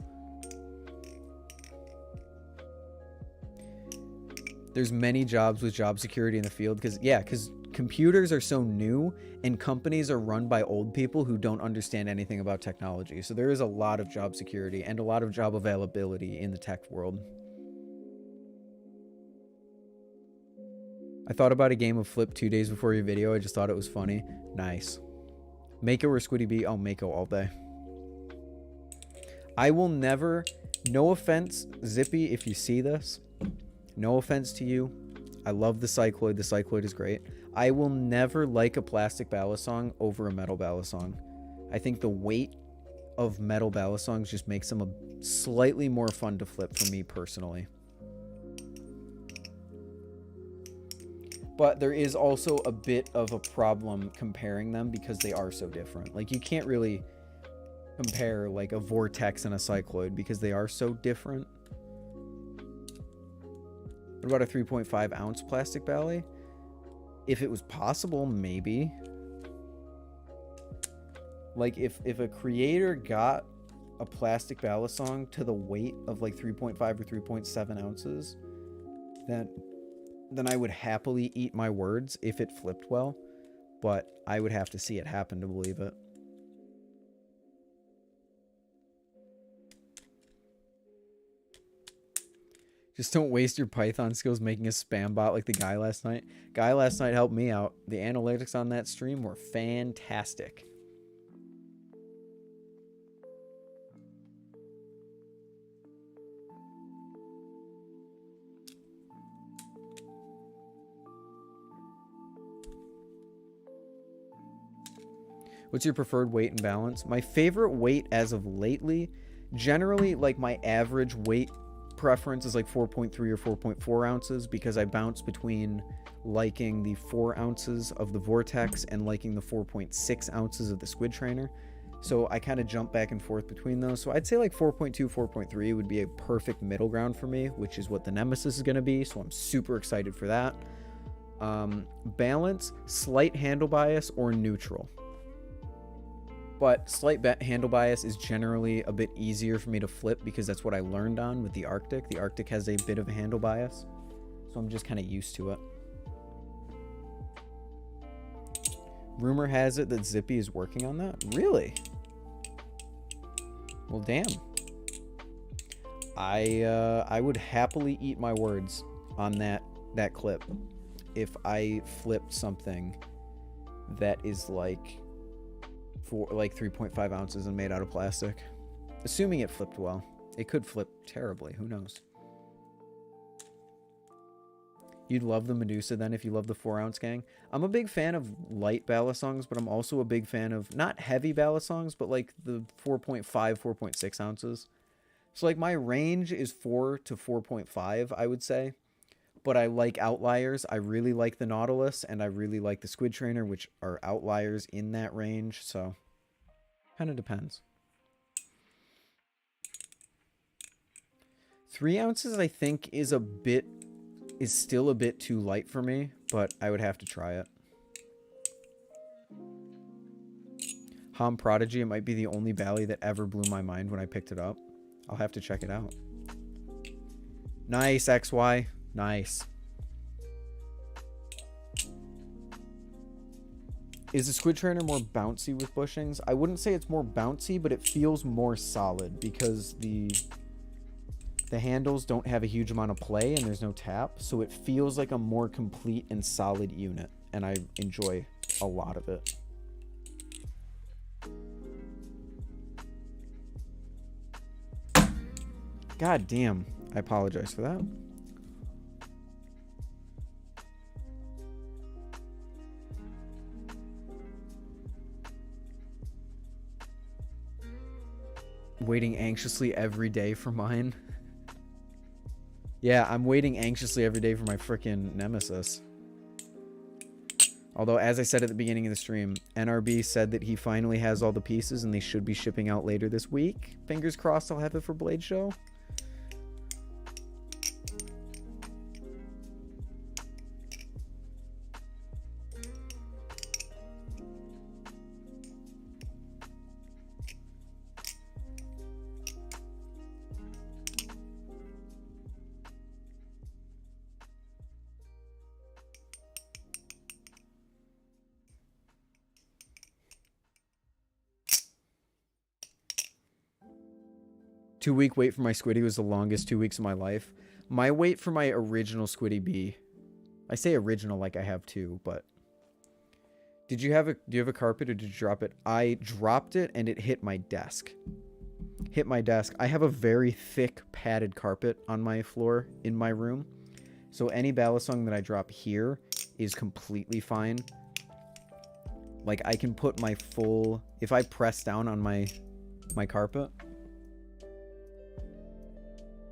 There's many jobs with job security in the field because computers are so new and companies are run by old people who don't understand anything about technology. So there is a lot of job security and a lot of job availability in the tech world. I thought about a game of Flip 2 days before your video. I just thought it was funny. Nice. Mako or Squiddy Bee? Oh, Mako all day. I will never, no offense, Zippy, if you see this, no offense to you. I love the cycloid. The cycloid is great. I will never like a plastic balisong over a metal balisong. I think the weight of metal balisongs just makes them a slightly more fun to flip for me personally. But there is also a bit of a problem comparing them because they are so different. Like, you can't really compare like a vortex and a cycloid because they are so different. What about a 3.5 ounce plastic bally? If it was possible, maybe. Like, if a creator got a plastic balisong to the weight of like 3.5 or 3.7 ounces, then I would happily eat my words if it flipped well, but I would have to see it happen to believe it. Just don't waste your Python skills making a spam bot like the guy last night. Guy last night helped me out. The analytics on that stream were fantastic. What's your preferred weight and balance? My favorite weight as of lately, generally like my average weight preference is like 4.3 or 4.4 ounces because I bounce between liking the 4 ounces of the Vortex and liking the 4.6 ounces of the Squid Trainer. So I kind of jump back and forth between those. So I'd say like 4.2, 4.3 would be a perfect middle ground for me, which is what the Nemesis is going to be. So I'm super excited for that. Balance, slight handle bias, or neutral. But slight handle bias is generally a bit easier for me to flip because that's what I learned on with the Arctic. The Arctic has a bit of a handle bias, so I'm just kind of used to it. Rumor has it that Zippy is working on that. Really? Well, damn. I would happily eat my words on that clip if I flipped something that is like 3.5 ounces and made out of plastic. Assuming it flipped well. It could flip terribly. Who knows? You'd love the Medusa then if you love the 4 ounce gang. I'm a big fan of light balisongs, but I'm also a big fan of not heavy balisongs, but like the 4.5, 4.6 ounces. So like my range is 4 to 4.5, I would say. But I like outliers. I really like the Nautilus and I really like the Squid Trainer, which are outliers in that range. So kind of depends. 3 ounces, I think, is still a bit too light for me, but I would have to try it. Hom Prodigy, it might be the only Bally that ever blew my mind when I picked it up. I'll have to check it out. Nice, XY. Nice. Is the Squid Trainer more bouncy with bushings? I wouldn't say it's more bouncy, but it feels more solid because the handles don't have a huge amount of play and there's no tap, so it feels like a more complete and solid unit, and I enjoy a lot of it. God damn, I apologize for that. Waiting anxiously every day for mine. Yeah, I'm waiting anxiously every day for my frickin' Nemesis. Although, as I said at the beginning of the stream, NRB said that he finally has all the pieces and they should be shipping out later this week. Fingers crossed I'll have it for Blade Show. 2-week wait for my Squiddy was the longest 2 weeks of my life. My wait for my original Squiddy B. I say original like I have two, but... do you have a carpet or did you drop it? I dropped it and it hit my desk. Hit my desk. I have a very thick padded carpet on my floor in my room. So any balisong that I drop here is completely fine. Like I can put my full... if I press down on my carpet...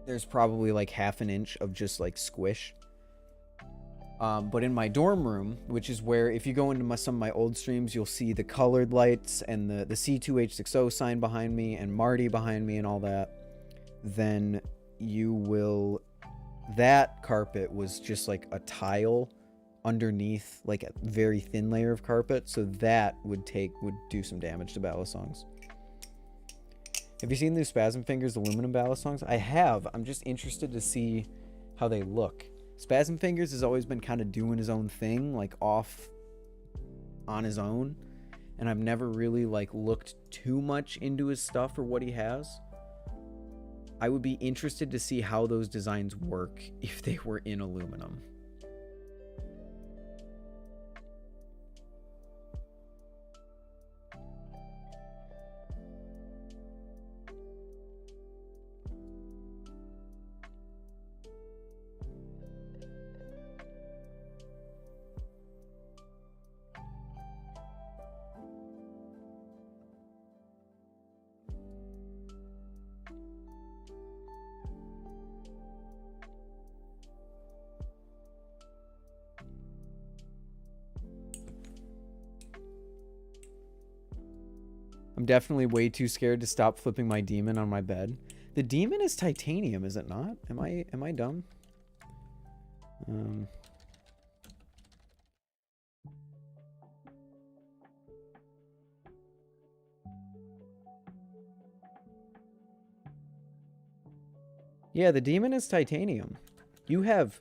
there's probably like half an inch of just like squish. But in my dorm room, which is where if you go into some of my old streams, you'll see the colored lights and the C2H6O sign behind me and Marty behind me and all that. Then you will... that carpet was just like a tile underneath like a very thin layer of carpet. So that would do some damage to balisongs. Have you seen the Spasm Fingers aluminum balisongs? I have. I'm just interested to see how they look. Spasm Fingers has always been kind of doing his own thing, like off on his own. And I've never really like looked too much into his stuff or what he has. I would be interested to see how those designs work if they were in aluminum. I'm definitely way too scared to stop flipping my demon on my bed. The demon is titanium, is it not? Am I dumb? Yeah, the demon is titanium. You have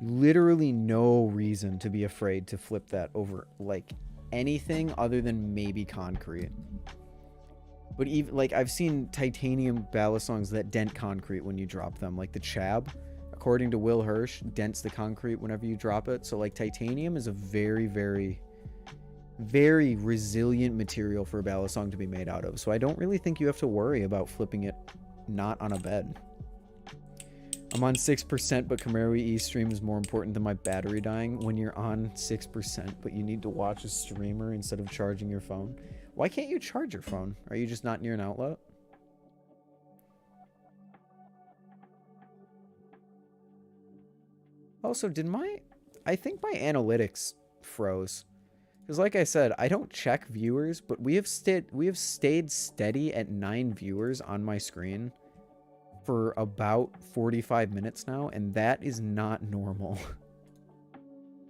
literally no reason to be afraid to flip that over like anything other than maybe concrete. But even like I've seen titanium balisongs that dent concrete when you drop them, like the Chab, according to Will Hirsch, dents the concrete whenever you drop it. So like titanium is a very, very, very resilient material for a balisong to be made out of. So I don't really think you have to worry about flipping it not on a bed. I'm on 6%, but Camaro E stream is more important than my battery dying. When you're on 6%, but you need to watch a streamer instead of charging your phone. Why can't you charge your phone? Are you just not near an outlet? Also, I think my analytics froze. Because like I said, I don't check viewers, but we have stayed steady at 9 viewers on my screen for about 45 minutes now, and that is not normal.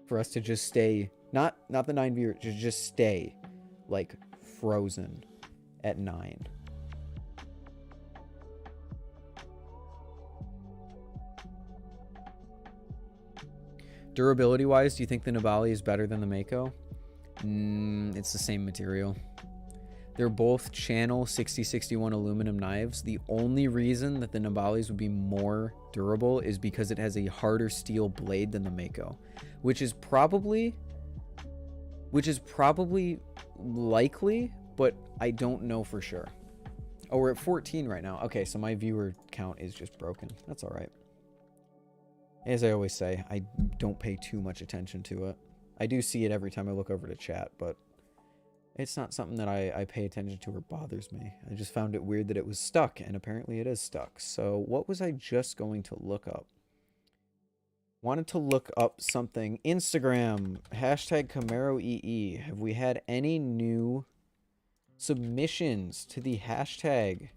For us to just stay, not the 9 viewers, just stay like frozen at 9. Durability wise, do you think the Nabali is better than the Mako? It's the same material. They're both channel 6061 aluminum knives. The only reason that the Nabalis would be more durable is because it has a harder steel blade than the Mako, which is probably likely, but I don't know for sure. Oh, we're at 14 right now. Okay, so my viewer count is just broken. That's all right. As I always say, I don't pay too much attention to it. I do see it every time I look over to chat, but it's not something that I pay attention to or bothers me. I just found it weird that it was stuck, and apparently it is stuck. So what was I just going to look up? Wanted to look up something. Instagram, hashtag CamaroEE. Have we had any new submissions to the hashtag?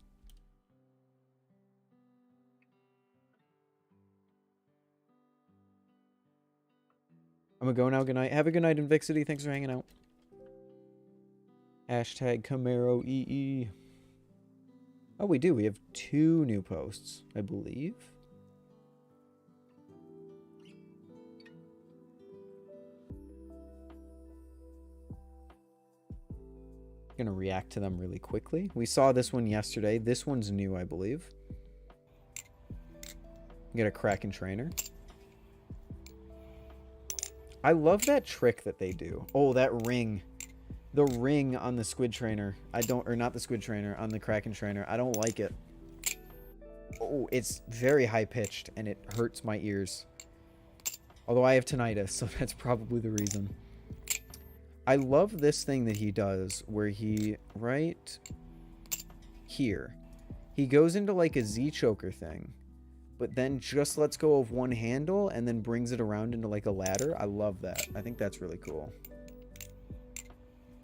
I'm gonna go now. Good night. Have a good night, Invixity. Thanks for hanging out. Hashtag CamaroEE. Oh, we do. We have 2 new posts, I believe. Gonna react to them really quickly. We saw this one yesterday. This one's new, I believe. Get a Kraken trainer. I love that trick that they do. Oh, that ring. The ring on the squid trainer. Or not the squid trainer, on the Kraken trainer. I don't like it. Oh, it's very high pitched and it hurts my ears. Although I have tinnitus, so that's probably the reason. I love this thing that he does where he, right here, he goes into like a Z-choker thing, but then just lets go of one handle and then brings it around into like a ladder. I love that. I think that's really cool.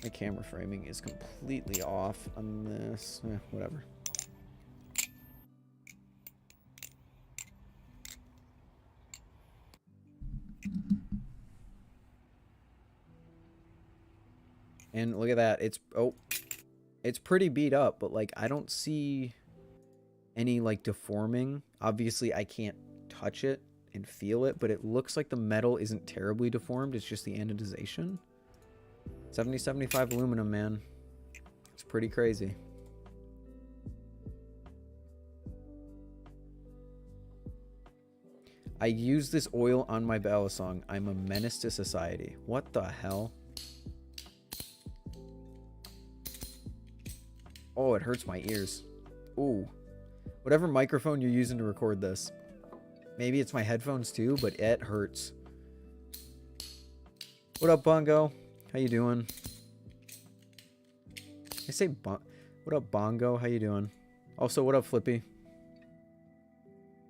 My camera framing is completely off on this. Whatever. And look at that. It's pretty beat up, but like I don't see any like deforming. Obviously I can't touch it and feel it, but it looks like the metal isn't terribly deformed. It's just the anodization. 7075 aluminum, man. It's pretty crazy. I use this oil on my balisong. I'm a menace to society. What the hell? Oh, it hurts my ears. Ooh. Whatever microphone you're using to record this. Maybe it's my headphones too, but it hurts. What up, Bongo? How you doing? I say what up, Bongo? How you doing? Also, what up, Flippy?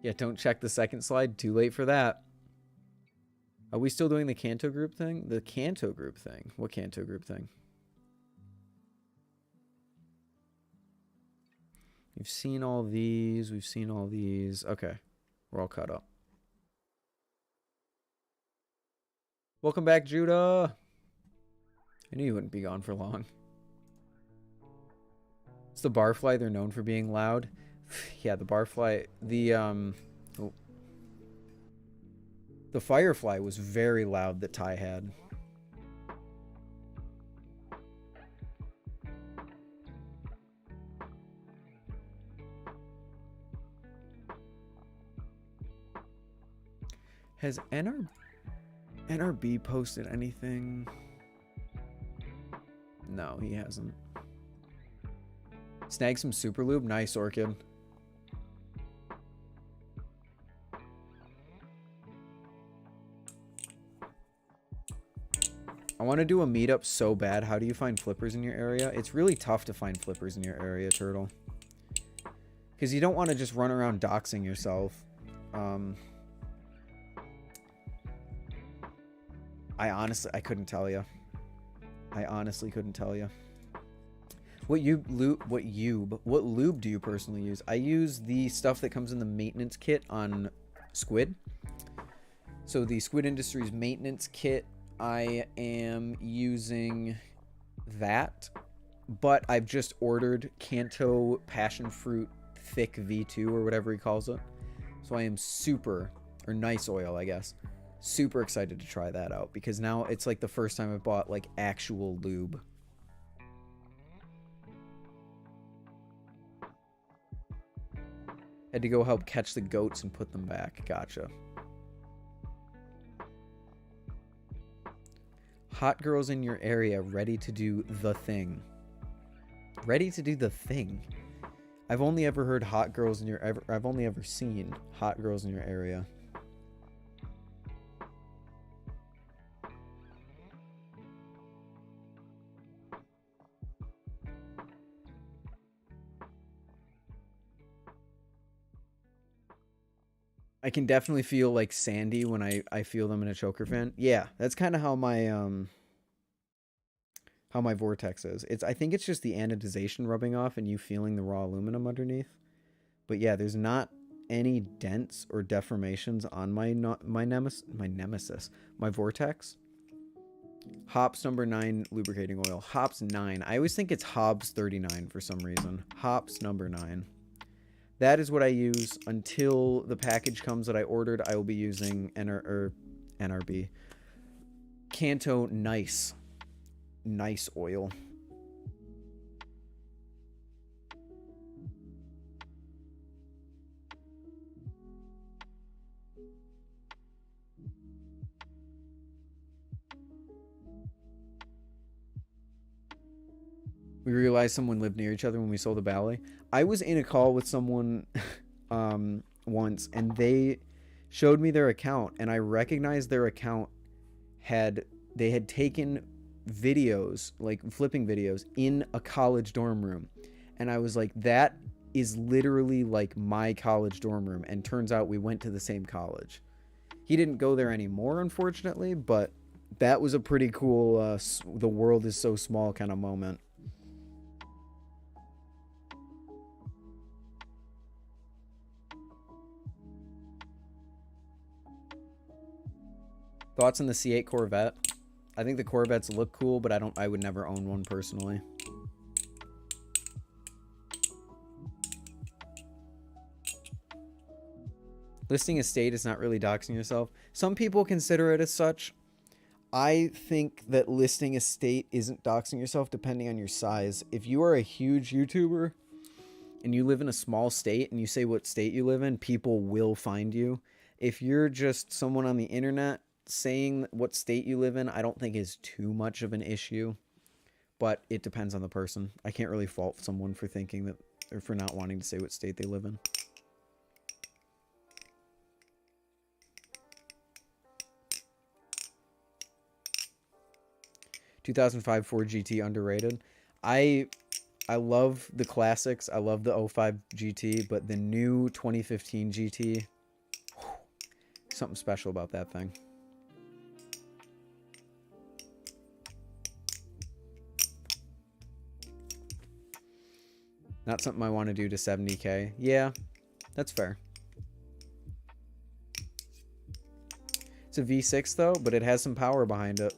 Yeah, don't check the second slide. Too late for that. Are we still doing the Kanto group thing? The Kanto group thing. What Kanto group thing? We've seen all these. We've seen all these. Okay. We're all caught up. Welcome back, Judah. I knew you wouldn't be gone for long. It's the barfly. They're known for being loud. Yeah, the barfly. The firefly was very loud that Ty had. Has NRB posted anything? No, he hasn't. Snag some super lube. Nice, Orchid. I want to do a meetup so bad. How do you find flippers in your area? It's really tough to find flippers in your area, Turtle. Because you don't want to just run around doxing yourself. I couldn't tell you. I honestly couldn't tell you. What lube do you personally use? I use the stuff that comes in the maintenance kit on Squid. So the Squid Industries maintenance kit, I am using that, but I've just ordered Kanto Passion Fruit Thick V2 or whatever he calls it. So I am super, or nice oil, I guess, super excited to try that out because now it's like the first time I bought like actual lube. Had to go help catch the goats and put them back. Gotcha. Hot girls in your area ready to do the thing. Ready to do the thing. I've only ever heard hot girls in your I've only ever seen hot girls in your area. I can definitely feel like Sandy when I feel them in a choker fan. Yeah, that's kind of how my vortex is. I think it's just the anodization rubbing off and you feeling the raw aluminum underneath. But yeah, there's not any dents or deformations on my vortex. Hops number 9 lubricating oil. Hops 9. I always think it's Hobbs 39 for some reason. Hops number 9. That is what I use until the package comes that I ordered. I will be using NRB. Kanto Nice oil. We realized someone lived near each other when we sold the Bally. I was in a call with someone once, and they showed me their account, and I recognized their account they had taken videos, like flipping videos, in a college dorm room. And I was like, that is literally like my college dorm room. And turns out we went to the same college. He didn't go there anymore, unfortunately, but that was a pretty cool the world is so small kind of moment. Thoughts on the C8 Corvette? I think the Corvettes look cool, but I would never own one personally. Listing estate is not really doxing yourself. Some people consider it as such. I think that listing estate isn't doxing yourself depending on your size. If you are a huge YouTuber and you live in a small state and you say what state you live in, people will find you. If you're just someone on the internet, saying what state you live in, I don't think is too much of an issue, but it depends on the person. I can't really fault someone for thinking that, or for not wanting to say what state they live in. ...2005 Ford GT underrated. I love the classics. I love the 05 GT, but the new 2015 GT, something special about that thing. Not something I want to do to 70K. Yeah, that's fair. It's a V6 though, but it has some power behind it.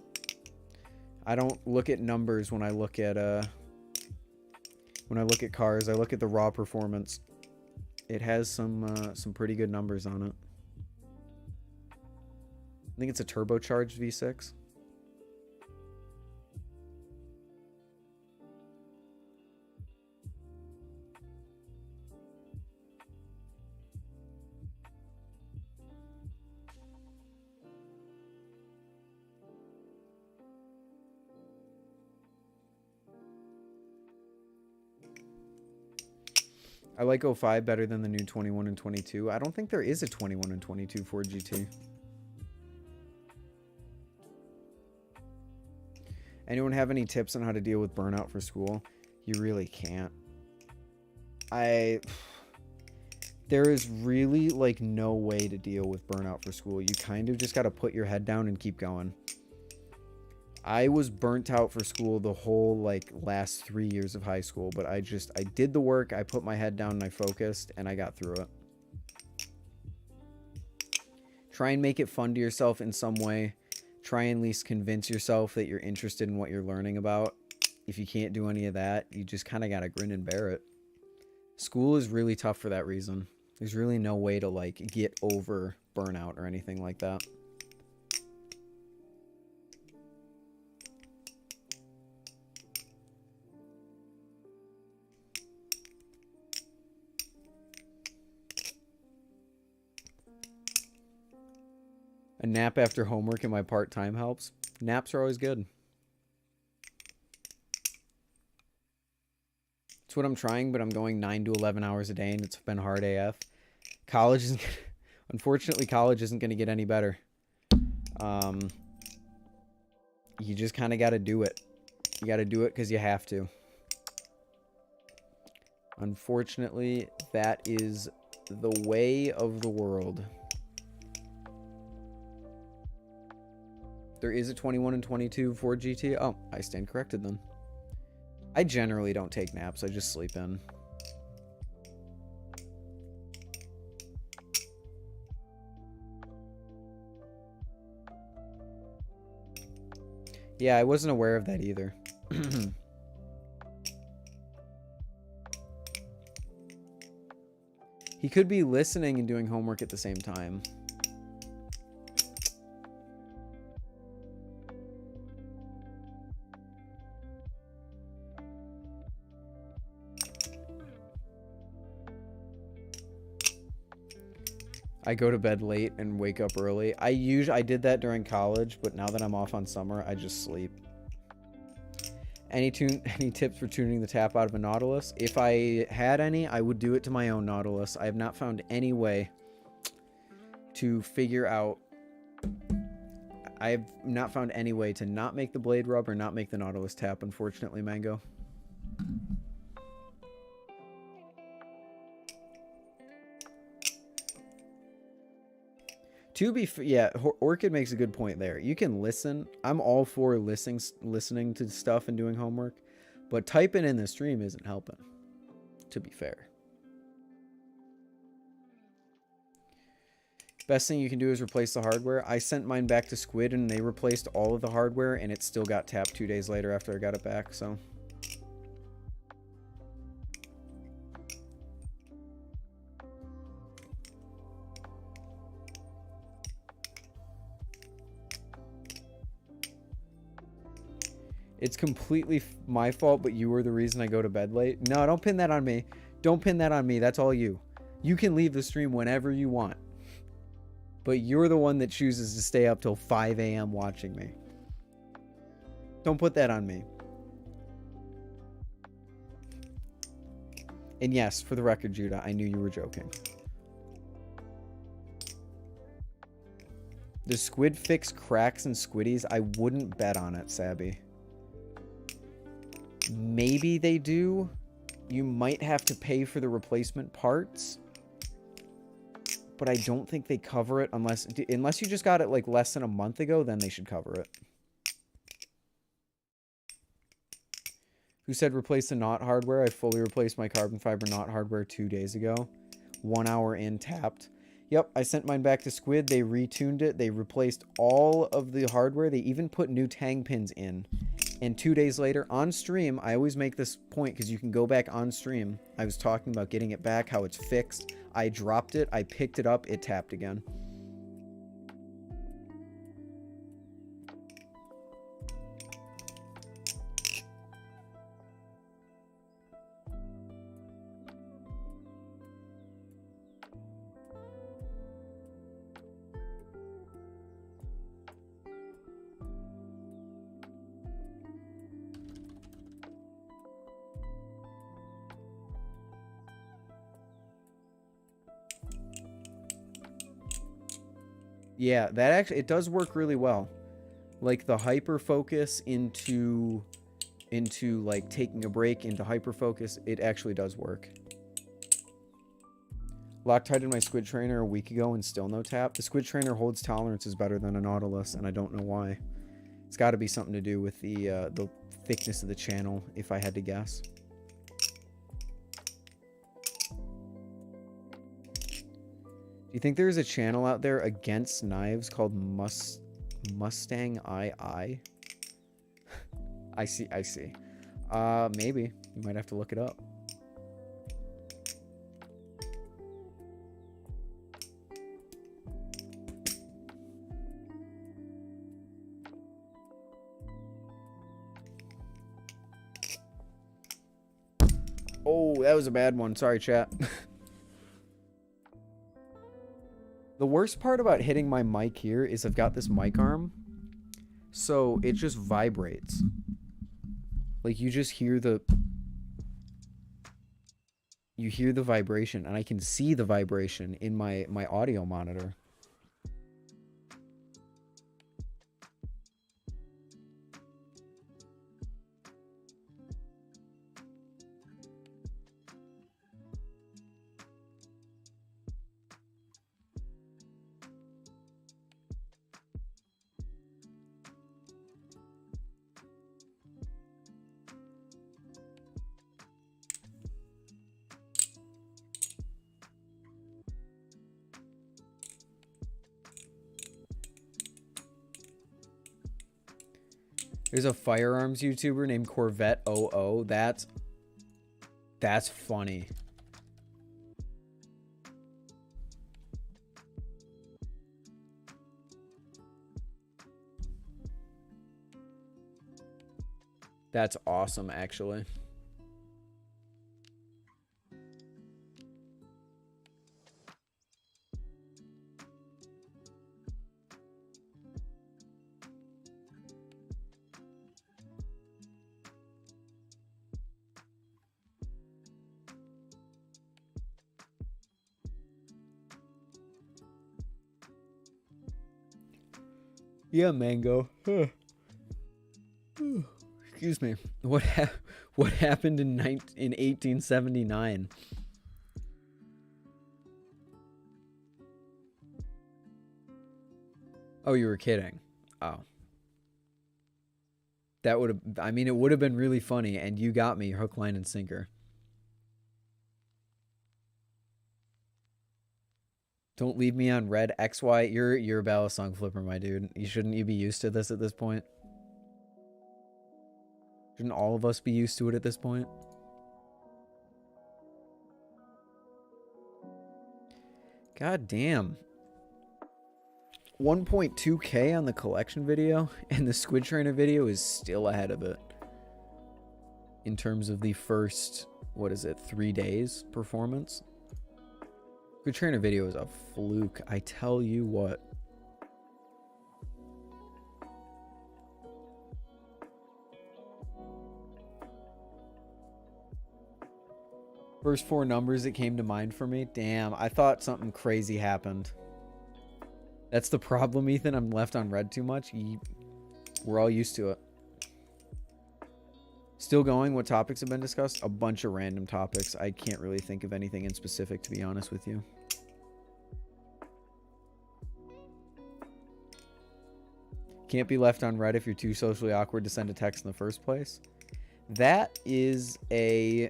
I don't look at numbers when I look at cars. I look at the raw performance. It has some pretty good numbers on it. I think it's a turbocharged V6. I like 05 better than the new 21 and 22. I don't think there is a 21 and 22 Ford GT. Anyone have any tips on how to deal with burnout for school? You really can't. There is really like no way to deal with burnout for school. You kind of just got to put your head down and keep going. I was burnt out for school the whole like last 3 years of high school, but I did the work, I put my head down and I focused and I got through it. Try and make it fun to yourself in some way. Try and at least convince yourself that you're interested in what you're learning about. If you can't do any of that, you just kind of got to grin and bear it. School is really tough for that reason. There's really no way to like get over burnout or anything like that. A nap after homework in my part-time helps. Naps are always good. It's what I'm trying, but I'm going 9 to 11 hours a day, and it's been hard AF. College isn't... Unfortunately, college isn't going to get any better. You just kind of got to do it. You got to do it because you have to. Unfortunately, that is the way of the world. There is a 21 and 22 for GT. Oh, I stand corrected then. I generally don't take naps. I just sleep in. Yeah, I wasn't aware of that either. He could be listening and doing homework at the same time. I go to bed late and wake up early. I did that during college, but now that I'm off on summer, I just sleep. Any tips for tuning the tap out of a Nautilus? If I had any, I would do it to my own Nautilus. I have not found any way to figure out... I have not found any way to not make the blade rub or not make the Nautilus tap, unfortunately, Mango. Yeah, Orchid makes a good point there. You can listen. I'm all for listening to stuff and doing homework, but typing in the stream isn't helping, to be fair. Best thing you can do is replace the hardware. I sent mine back to Squid and they replaced all of the hardware and it still got tapped 2 days later after I got it back, so... It's completely my fault, but you were the reason I go to bed late. No, don't pin that on me. Don't pin that on me. That's all you. You can leave the stream whenever you want. But you're the one that chooses to stay up till 5 a.m. watching me. Don't put that on me. And yes, for the record, Judah, I knew you were joking. Does Squid fix cracks and squiddies? I wouldn't bet on it, Sabby. Maybe they do. You might have to pay for the replacement parts. But I don't think they cover it unless you just got it like less than a month ago, then they should cover it. Who said replace the knot hardware? I fully replaced my carbon fiber knot hardware 2 days ago. 1 hour in, tapped. Yep, I sent mine back to Squid. They retuned it. They replaced all of the hardware. They even put new tang pins in. And 2 days later, on stream, I always make this point because you can go back on stream. I was talking about getting it back, how it's fixed. I dropped it. I picked it up. It tapped again. Yeah, that actually, it does work really well. Like the hyper focus into like taking a break into hyper focus, it actually does work. Loctited my squid trainer a week ago and still no tap. The squid trainer holds tolerances better than a Nautilus, and I don't know why. It's got to be something to do with the thickness of the channel, if I had to guess. Do you think there's a channel out there against knives called Mustang II? I see, I see. Maybe. You might have to look it up. Oh, that was a bad one. Sorry, chat. The worst part about hitting my mic here is I've got this mic arm, so it just vibrates. Like, you just hear the... You hear the vibration, and I can see the vibration in my audio monitor. There's a firearms YouTuber named Corvette 00. That's funny. That's awesome, actually. Yeah, Mango. Excuse me. What happened in 1879? Oh, you were kidding. Oh. That would have, I mean, it would have been really funny, and you got me hook, line, and sinker. Don't leave me on red. XY, you're a balisong flipper, my dude. Shouldn't you be used to this at this point? Shouldn't all of us be used to it at this point? God damn. 1.2K on the collection video, and the Squid Trainer video is still ahead of it. In terms of the first, what is it, 3 days performance? Squid Trainer video is a fluke, I tell you what. First 4 numbers that came to mind for me. Damn, I thought something crazy happened. That's the problem, Ethan. I'm left on red too much. We're all used to it. Still going? What topics have been discussed? A bunch of random topics. I can't really think of anything in specific, to be honest with you. Can't be left on red if you're too socially awkward to send a text in the first place. That is a...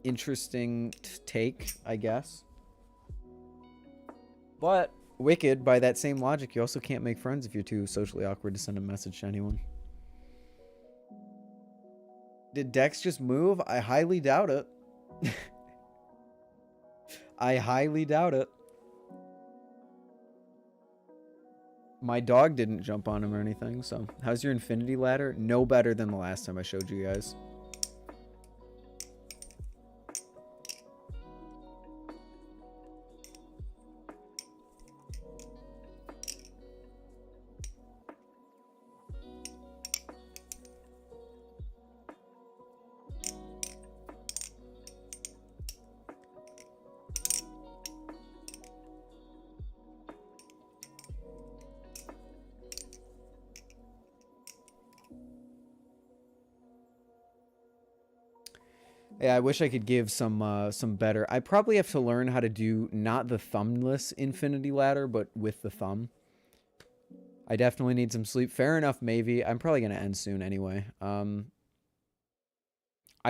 interesting take, I guess. But, Wicked, by that same logic, you also can't make friends if you're too socially awkward to send a message to anyone. Did Dex just move? I highly doubt it. I highly doubt it. My dog didn't jump on him or anything, so... How's your infinity ladder? No better than the last time I showed you guys. Yeah, I wish I could give some better. I probably have to learn how to do not the thumbless infinity ladder, but with the thumb. I definitely need some sleep. Fair enough, maybe. I'm probably gonna end soon anyway. I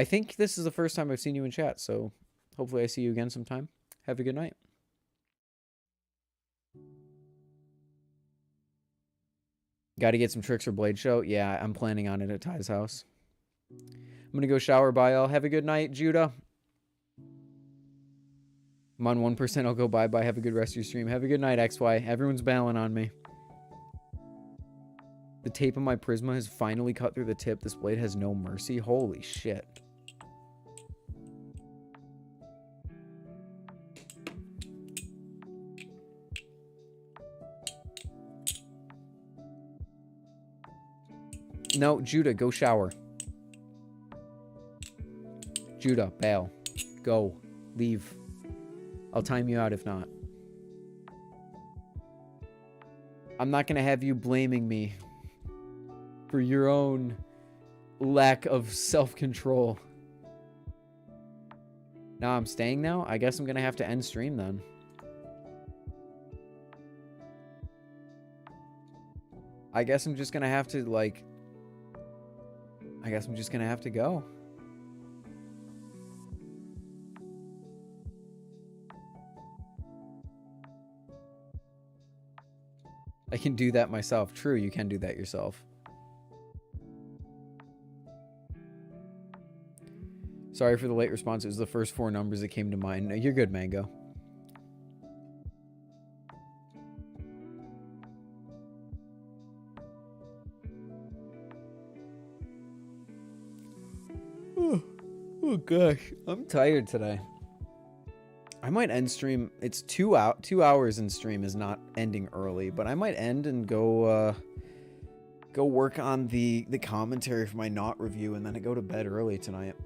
think this is the first time I've seen you in chat, so hopefully I see you again sometime. Have a good night. Got to get some tricks for Blade Show. Yeah, I'm planning on it at Ty's house. I'm gonna go shower. Bye, all. Have a good night, Judah. I'm on 1%. I'll go bye-bye. Have a good rest of your stream. Have a good night, XY. Everyone's bailing on me. The tape of my Prisma has finally cut through the tip. This blade has no mercy. Holy shit. No, Judah, go shower. Judah, bail. Go. Leave. I'll time you out if not. I'm not going to have you blaming me for your own lack of self-control. Now I'm staying now? I guess I'm going to have to end stream then. I guess I'm just going to have to, like... I guess I'm just going to have to go. I can do that myself. True, you can do that yourself. Sorry for the late response. It was the first 4 numbers that came to mind. No, you're good, Mango. Oh gosh, I'm tired today. I might end stream. It's 2 hours in stream is not ending early, but I might end and go work on the commentary for my Not review, and then I go to bed early tonight.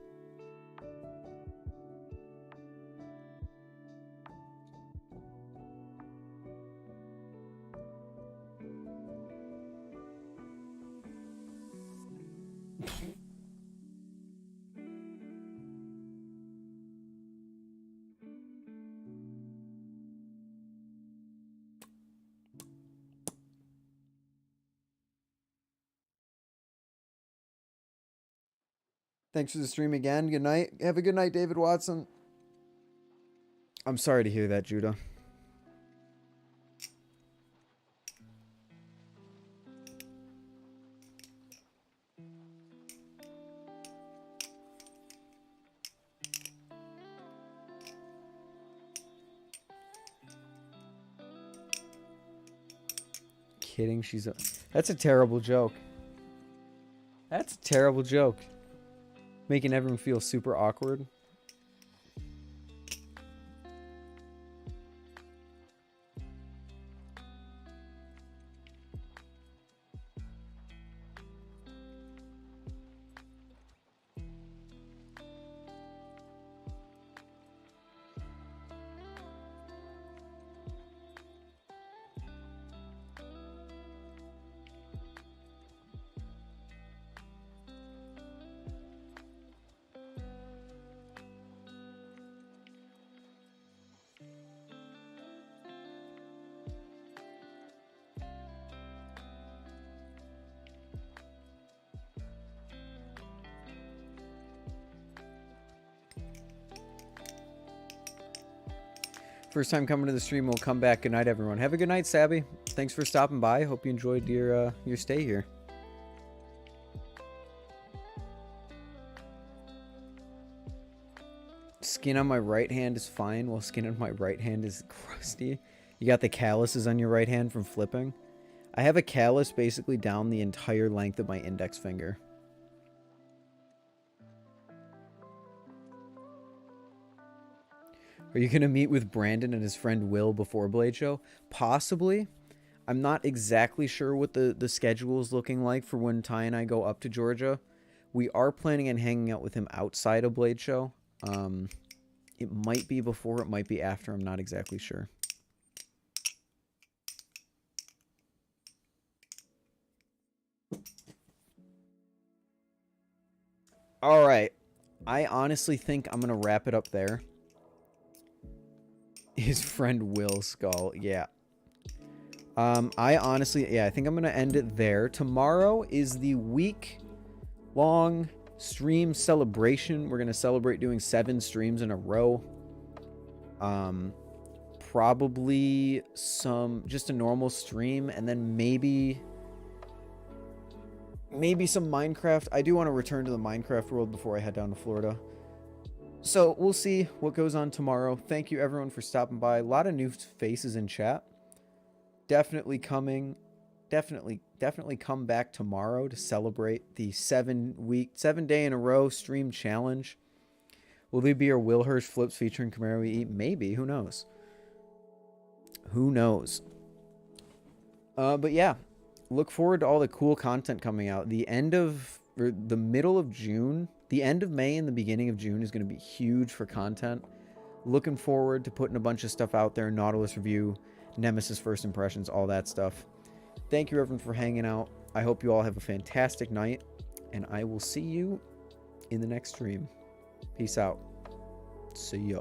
Thanks for the stream again. Good night. Have a good night, David Watson. I'm sorry to hear that, Judah. Kidding, she's a... That's a terrible joke. That's a terrible joke. Making everyone feel super awkward. First time coming to the stream, we'll come back. Good night, everyone. Have a good night, Sabby. Thanks for stopping by. Hope you enjoyed your stay here. Skin on my right hand is fine, while skin on my right hand is crusty. You got the calluses on your right hand from flipping. I have a callus basically down the entire length of my index finger. Are you going to meet with Brandon and his friend Will before Blade Show? Possibly. I'm not exactly sure what the schedule is looking like for when Ty and I go up to Georgia. We are planning on hanging out with him outside of Blade Show. It might be before, it might be after. I'm not exactly sure. All right. I honestly think I'm going to wrap it up there. His friend Will Skull. Yeah. I honestly, yeah, I think I'm going to end it there. Tomorrow is the week-long stream celebration. We're going to celebrate doing 7 streams in a row. Probably just a normal stream, and then maybe some Minecraft. I do want to return to the Minecraft world before I head down to Florida. So we'll see what goes on tomorrow. Thank you everyone for stopping by. A lot of new faces in chat. Definitely coming. Definitely come back tomorrow to celebrate the 7-day in a row stream challenge. Will there be a Will Hirsch flips featuring Camaro EE? Maybe. Who knows? Who knows? But yeah, look forward to all the cool content coming out. The middle of June, the end of May and the beginning of June is going to be huge for content. Looking forward to putting a bunch of stuff out there. Nautilus review, Nemesis first impressions, all that stuff. Thank you everyone for hanging out. I hope you all have a fantastic night, and I will see you in the next stream. Peace out. See ya.